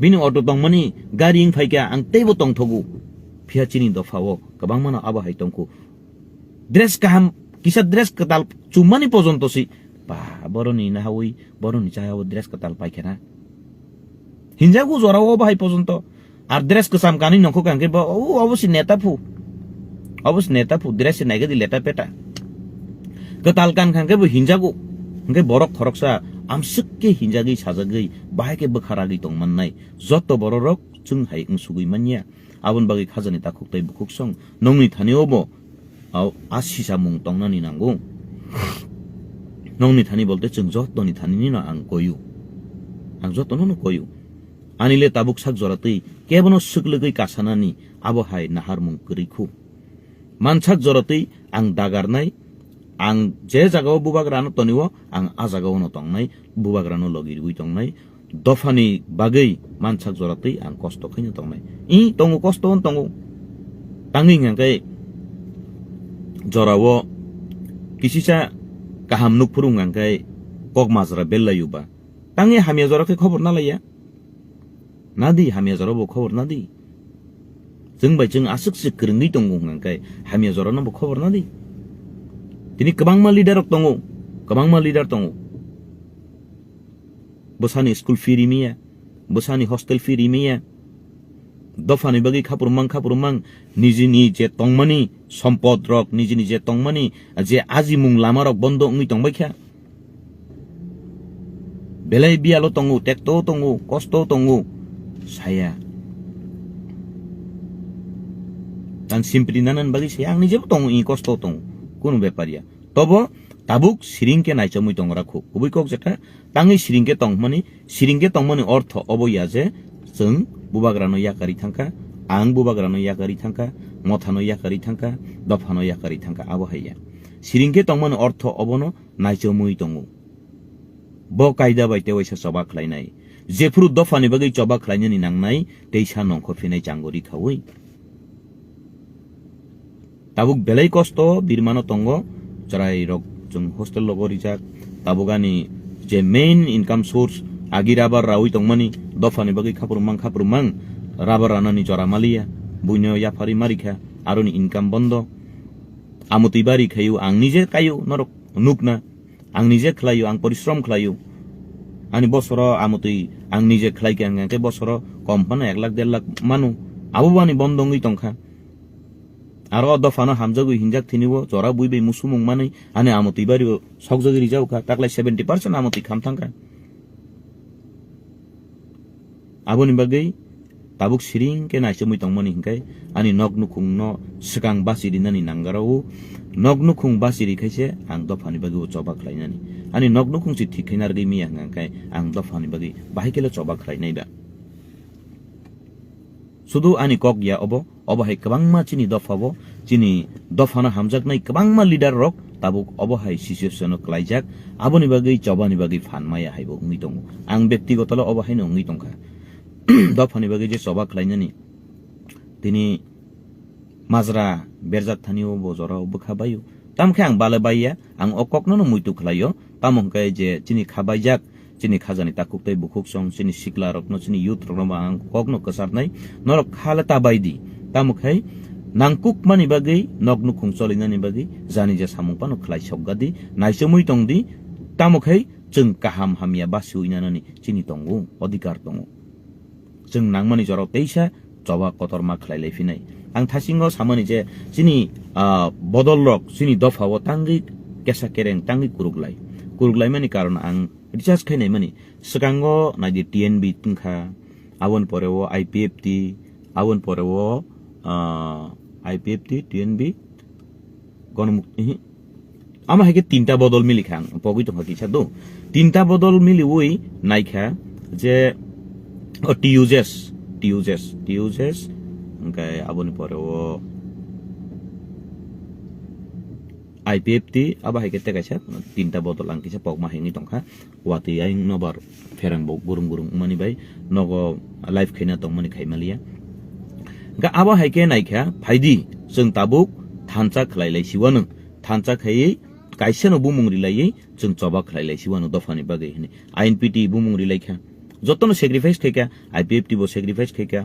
बिनि अटो तंमनि गारि इं फायके आं तेबो तंथगु फियाचिनि दफाओ गोबांमानो आबा हायतंखु ड्रेस गाहाम किसा ड्रेस कताल चुमानि पर्यन्तसि बा बरनि नाहावै बरनि चायाव ड्रेस कताल पाइखेना हिनजावखौ जराव बाहाय पर्यन्त आर ड्रेस कसाम कानि नखौ कांके बा ओ अबसि नेता फु ड्रेस नायगे दि लेटा पेटा कताल कान कांके बो हिनजावखौ अंगे बरक खरकसा आमसुक्के हिनजागै साजागै बाहायके बखारागै तंमन्नाय जत्त बररक जों हाय सुगै मानिया आबन बागै खाजानि ताखुकताय बुकुकसं नंनि थानियावबो आसिसा मुं तंनानि नांगौ नंनि थानि बोलते जों जत्तनि थानिनि न आं कयु आं जत्तनो कयु आनिले ताबुक साक जरातै केबनो सुगलगै कासानानि आबहाय नाहार मुं करिखु मानसाक जरातै आं दागारनाय आं जे जागाव बुबाग्रानो तनिवो आं आ जागावनो तंनाय बुबाग्रानो लगिरुइ तंनाय दफानि बागै मानसाक जरातै आं कष्ट खैनो तंनाय इ तंगु कष्ट होन तंगु तांगै हांखाय जरावो किसिसा गाहाम नुखफुरुं हांखाय कक माजरा बेल्लायुबा तांगे हामिया जराखै खबर नालाया नादी हामिया जराबो खबर नादी जों बाय जों आसुकसि गोरोङै दंगौ हांखाय हामिया जरानोबो खबर नादी दिनै गोबांमा लिडार दङ बसानि स्कुल फी रिमिया बसानि हस्टेल फी रिमिया दफानि बागै खापुरमां निजिनि जे तंमानि सम्पद रक निजिनि जे तंमानि जे आजि मुं लामा रक बन्द उङै तंबायखा बेलाय बियालो तंगौ टेक्ट तंगौ कष्ट तंगौ साया आं सिम्पली नानान बागै साया आंनि जेबो तंगौ इ कष्ट तंगौ কোনো ব্যাপারিয়া তব তাবুক সিরিংকে নাইচমুই তং রাখো খুবই কক যেটা তাঙै সিরিংকে তংমানি অর্থ অবইয়া যে जों बुबाग्रानो याकारि थांखा आं बुबाग्रानो याकारि थांखा मथानो याकारि थांखा दफानो याकारि थांखा आबहाया सिरिंके तंमानि अर्थ अबनो नाइचमुई तंगौ ब कायदा बायते वैसा चबा खलायनाय जेफुरु दफानि बागै चबा खलायनायनि नांनाय दैसा नंख फिनाय जांगरि खावै ताबुक बेलाय कष्ट बिरमानो तंगो जराय रक जों hostel logo rijak tabugani je main income source agi rabar rawi tongmani dofani bagi khapurmang rabar anani jora malia bunyo yapari marikha aroni income bondo amuti bari khayu ang nije kayu norok nukna ang nije khlayu ang porishrom khlayu ani bosoro amuti ang nije khlai ke ang ke bosoro company 1 lakh 1.5 lakh manu abubani bondongi tongkha aro dofano hamjagu hinjak thiniwo jora buibe musumung mani ani amuti bari sokjogi rijauka taklai 70% amuti khamthangka aboni bagai tabuk siring ke naisumui tongmani hingkai ani noknukhung no sikang basiri nani nangarau noknukhung basiri khaise ang dofani bagi choba khlainani ani noknukhung si thikhinar gi mi hangkai ang dofani bagi bahikelo choba khlainai ba sudu ani kok ya obo hai kabangma chini dofabo chini dofana hamjaknai kabangma leader rok tabuk obo hai situation klaijak aboni bagi chobani bagi phanmaya haibo ungi tongo ang bektygotolo obo hai no ungi tongkha dofani bagi je choba khlainani tini মাজরা বেরজাক থানিও বজরা বখাবায়ু তামখে আং বালাবাইয়া আং অককনো মুইতু খলাইও তামংকে যে চিনি খাবাইজাক চিনি খাজানি তাকুকতাই বুকুক song চিনি শিকলা রকনো চিনি youth রকনো আং ককনো কসারনাই নরক খালাতা বাইদি তামখাই নাংকুক মানি বাগै নগनु खुंचलिनानि बागै जानि जे सामुंपानो खलाय सगगादि नाइसमुइ तंदि तामखाय जों काहाम हामिया बासिउइनानि चिनि तंगु अधिकार दङ जों नांमानि जराव तेइसा जबा कतरमा खलायलाय फिनाय आं थासिङाव सामानि जे चिनि बदल रक चिनि दफाव तांगि केसा केरें तांगि कुरुगलाय मानि कारण आं रिचार्ज खायनाय मानि सिगाङाव नायदि टिएनबि तिंखा आवन परेव आईपीएफटी आवन परेव आईपीएफटी टिएनबि गणमुक्ति आमा हेके तीनटा बदल मिलिखा पगै दङ किसा दो तीनटा बदल मिलि ओइ नायखा जे टियुजेस ओंखाय आबोनि परेव आईपीएफटी आबा हेके तेगायसा तीनटा बदल आं किसा पगमा हेंनि दंखा वाति आइं नबार फेरां गुरुं मानि बाय नगो लाइफ खैना दं मानि खायमालिया गा आबा हायके नायखा फायदि जों ताबुक थानचा खलायलायसिवानो थानचा खायै कायसेनो बुमुंरिलायै जों जबा खलायलायसिवानो दफानि बागै हने आईएनपीटी बुमुंरिलायखा जतनो सेक्रिफाइस खैका आईपीएफटी बो सेक्रिफाइस खैका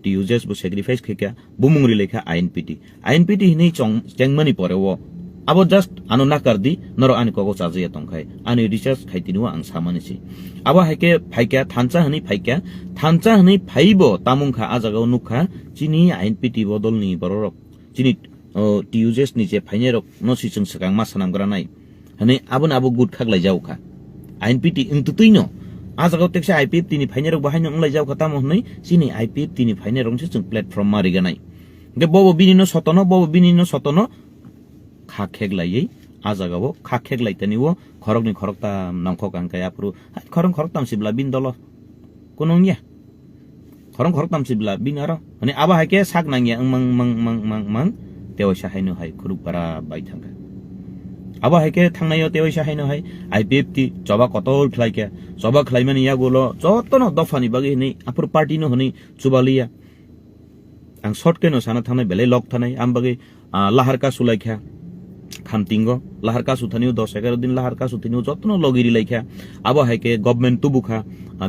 टियुजेस बो सेक्रिफाइस खैका बुमुंरिलायखा आईएनपीटी हिनै चेंगमानि परेवो आबो जस्ट आनो नाकारदि नरो आनि कगो चाजिया तंखाय आनि रिचार्ज खायतिनिवा आं सामानिसि आबा हायके फायका थानचा हनै फाइबो तामुंखा आजागाव नुखा चिनि आईएनपीटी बदलनि बररक चिनि टियुजेस नि जे फाइनेरक नसि जों सगां मासानामग्रा नाय हनै आबो गुड खागलाय जावखा आईएनपीटी इंतुतैनो आजागाव टेक्सा आईपीएफटी नि फाइनेरक बाहायनो अंलाय जावखा ताम हनै चिनि आईपीएफटी नि फाइनेरंसो जों प्लेटफर्म मारिगानाय गे बबो बिनिनो सतनो खाखेगलायै आजागाव खाखेगलायतनिवो खरकनि खरकता नंखक आंखाय आफरु खरकताम सिब्ला बिन दल कोनोंया खरकताम सिब्ला बिन आरो माने आबा हायके साक नांगिया mang तेवसा हायनो हाय खुरुपारा बायथांगा आबा हायके थांनायो तेवसा हायनो हाय आईपीएफटी जबा कतल खलायके जबा खलायमानि यागोलो जतनो दफानि बागै नै आफर पार्टीनो हनै चुबालिया आं शर्टकेनो साना थांनाय बेले लक थानाय आम बागै लाहारका सुलायखा खामतिंगो लाहारका सुथानियो 10-11 दिन लाहारका सुथानियो जतनो लगिरि लायखा आबो हायके गभर्नमेंट तुबुखा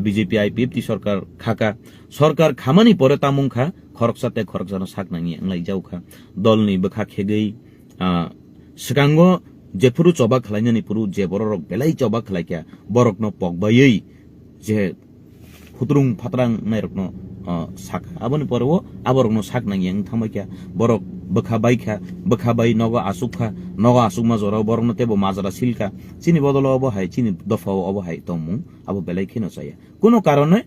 बीजेपी आईपीएफटी सरकार खामानि परे तामुंखा खरकसाते खरकजानो साकनांगि आंलाय जावखा दलनि बखा खेगै सिगांगो जेफुरु चबा खलायनानि पुरु जे बररक बेलाय चबा खलायखा बरकनो पगबायै जे खुद्रुं फात्रां नायरकनो साका आबोनि परेवो आबरकनो साकनांगि आं थांबायखा बरक बखाबाय नग आसुकमा जराव बरकनो तेबो माजरा सिलका चिनि बदलो अब हाय चिनि दफाव अब हाय तमु आबो बेलाय खेनो चाया कोनो कारणे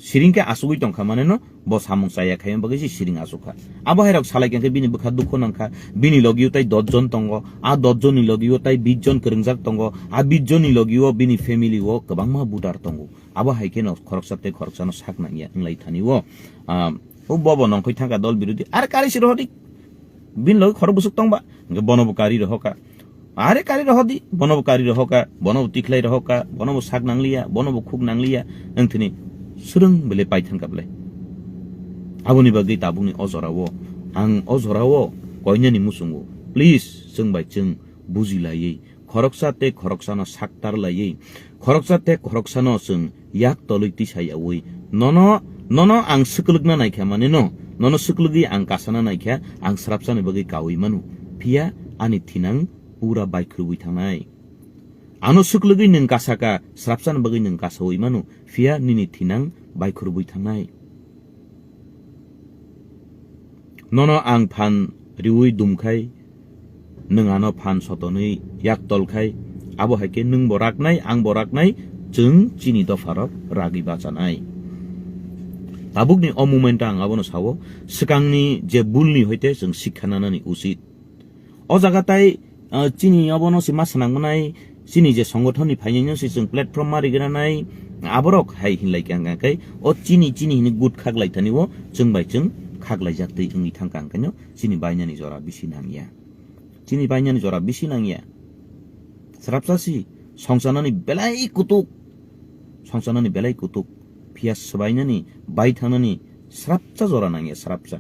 सिरिंके आसुगै तंखा माने न ब सामुं चाया खायम बगै सिरिं आसुखा आबो हायरक सालायके बिनि बखा दुख नांखा बिनि लगियो ताइ 10 जन तंगो आ 10 जननि लगियो ताइ 20 जन करंजाक तंगो आ 20 जननि लगियो बिनि फेमिली वो गोबांमा बुदार तंगो आबो हायके न खरकसाते खरकसानो साकनांगिया इंलाय थानिवो ओ बबो नंखै थांगा दल बिरोधी आरे कारि सिरहदि बिन लग खर बुसुक तंबा बनबकारी रहका आरे कारी रहदि बनबकारी रहका बनब तिखलाय रहका बनब साक नांलिया बनब खुक नांलिया नंथनि सुरं बेले पाइथांगाबले आबुनि बागै ताबुनि अजरावो आं अजरावो कयनानि मुसुंगो प्लिज जों बाय जों bujilayei khoroksa te khoroksano saktar layei khoroksa te khoroksano sung yak toloi tisayawui nono ang suklugna naikha mane nono suklugi ang kasana naikha ang srapsani bagi kawi manu phia ani thinang pura baikhrubui thangnai ano suklugi nung kasaka srapsan bagi nung kasawi manu phia nini thinang baikhrubui thangnai nono ang phan riui dumkhai nung ano phan sotoni yak tolkhai abo haike nung boraknai ang boraknai jung chini dofarok ragi bachanai tabukni o moment ang abono sawo sikangni je bulni hoite jung sikhananani usit o jagatai chini abono sima sanangmanai chini je সংগঠননি finance jung platform mari granai aborok hai hinlai kanga kai o chini ni gut khaglai taniwo jung bai jung khaglai jaktei ungi thangkang kanyo chini bainani jora bisi nangya chini bainani jora bisi nangya srapsasi songsanani belai kutuk phias sabainani bai thanani srapcha jora nangya srapcha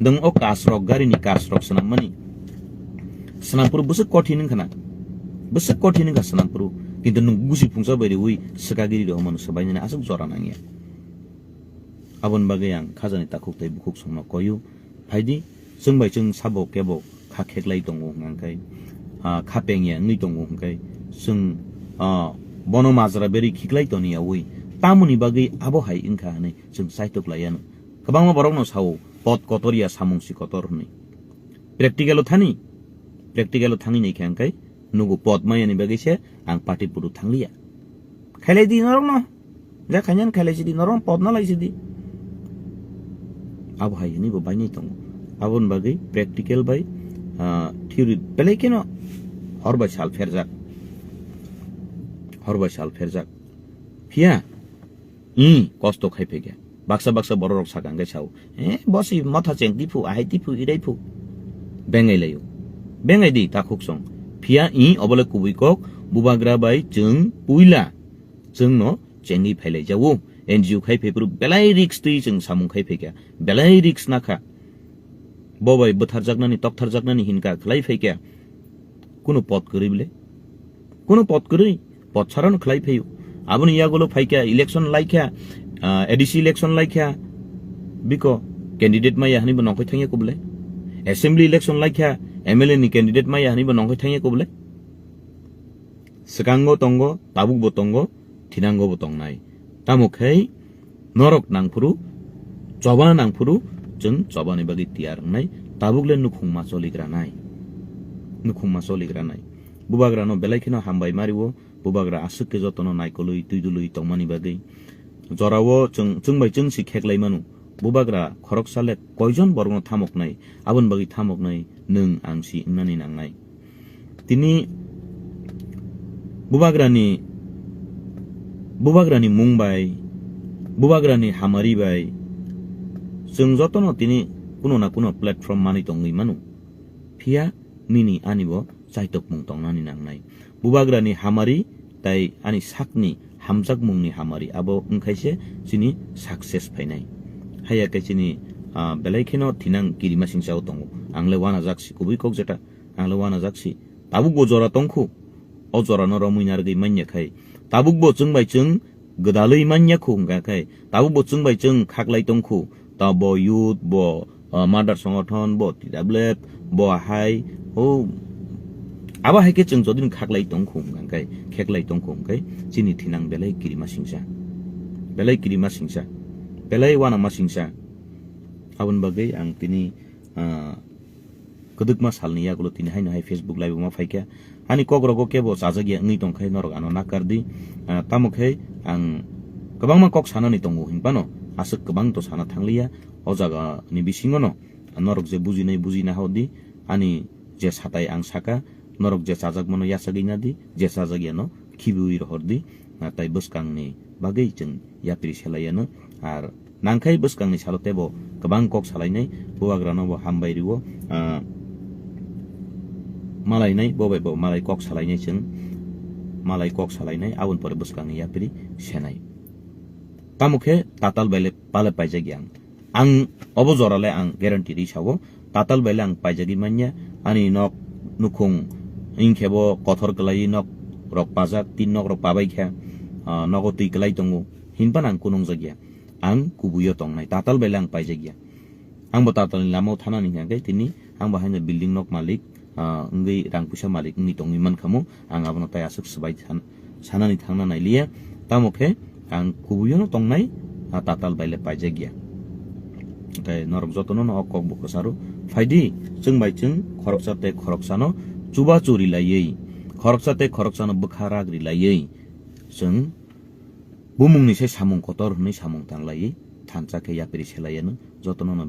deng o kasrok garini kasrok sanamani sanampur busuk kothinin khana busuk kothinin ka sanampur kintu nung gusi phungsa bari ui sakagiri ro manu sabainani asuk jora nangya abon bagayang khajani takuk tai bukuk songno koyu phaidi jungbai jung sabo kebo kha kheklai tongo ngangkai khapengya ngi tongo ngkai jung bono majra beri khiklai toniya ui tamuni bagai abo hai ingkha ne jung saitok layan kabangma borokno sawo pot kotoria samungsi kotorni practical thangi nei khangkai nugu pot mayani bagai se ang party puru thanglia khalai di norong no ja khanyan khalai si di norong pot na lai si di abo hai ni bo baini tongo abon bagai practical bai theory belai keno horba sal ferjak phia kosto khai phege baksa borok sakangai sau bosi matha cheng dipu ai dipu irai phu bengai layo bengai di takuk song phia obole kubui kok bubagra bai jung puila jung no chengi phailai jawu NGO khai phepru belai risk tei jung samung khai phege belai risk nakha bobai botharjaknani toktarjaknani hinka khlai phege kuno pot kori pot charan khlai pheyu abuni yagolo phaikya election laikya ADC election laikya biko candidate maya hani bo nongkhoi thangya kubule assembly election laikya MLA ni candidate maya hani bo nongkhoi thangya kubule sekango tongo tabuk bo tongo thinango bo tongnai tamokhai norok nangpuru joba nangpuru jung jobani bagi tiarnai tabukle nukhungma soligranai bubagrano belaikino hambai mariwo bubagra asuk ke jotono naikolui tuidului tongmani bagai jorawo jungbai jung si kheklai manu bubagra khoroksale koijon borno thamoknai abon bagi thamoknai nung angsi nani nangnai tini bubagrani mungbai bubagrani hamari bai jung jotono tini kuno na kuno platform mani tongui manu phia nini anibo chaitok mung tongnani nangnai bubagrani hamari tai ani sakni hamjak mungni hamari abo ungkhaise chini success phainai haya ke chini belaikeno thinang kirima singsao tongo angle wana jaksi kubui kok jeta angle wana jaksi tabuk bo jora tongkhu o jora no romuinar gi manya khai tabuk bo jungbai jung gdalui manya khu ungka khai tabuk bo jungbai jung khaklai tongkhu ta bo youth bo mother সংগঠন bo TWF bo hai ho aba haike jung jodin khaklai tongkhum gangkai kheklai tongkhum kai chini thinang belai kirima singsa belai wana masingsa abon bagai ang tini kedukma salni yagulo tini haino hai Facebook live ma faika ani kogrogo kebo sajagi ngi tongkhai norok ano nakardi tamokhai ang kabangma kok sanani tongo hinpano asuk kabang to sana thanglia o jaga ni bisingono norok je bujina hodi ani je satai ang saka norok je sajak mano yasagi nadi je sajagi no khibui rohordi tai buskangni bagai jeng yapri selayano ar nangkai buskangni salotebo kabang kok salainai buagrano bo hambai riwo malainai bobai bo malai kok salainai abon pore buskangni yapri senai tamukhe tatal bele pale paijagi ang obo jorale ang guarantee ri sawo tatal bele ang paijagi manya ani nok nukung ingkebo kotor kelai nok rok pajak tin nok rok pabai kha nogo tui kelai tongo hinpan ang kunong jagya ang kubuyo tongnai tatal belang pai jagya ang bo tatal lamo thana ni ngai tini ang bahanya building nok malik ngai rang pusa malik ni tongi man khamo ang abono tai asuk sabai sanani thangna nailia tamokhe ang kubuyo no tongnai tatal baile pai jagya kai norok jotono no okok bo kosaru faidi chung bai chung khoroksa te khoroksano chuba churi laiei khoroksa te khoroksano bukhara gri laiei chung bumungni se samung kotor ni samung tanglai thancha ke yapiri selayano jotono no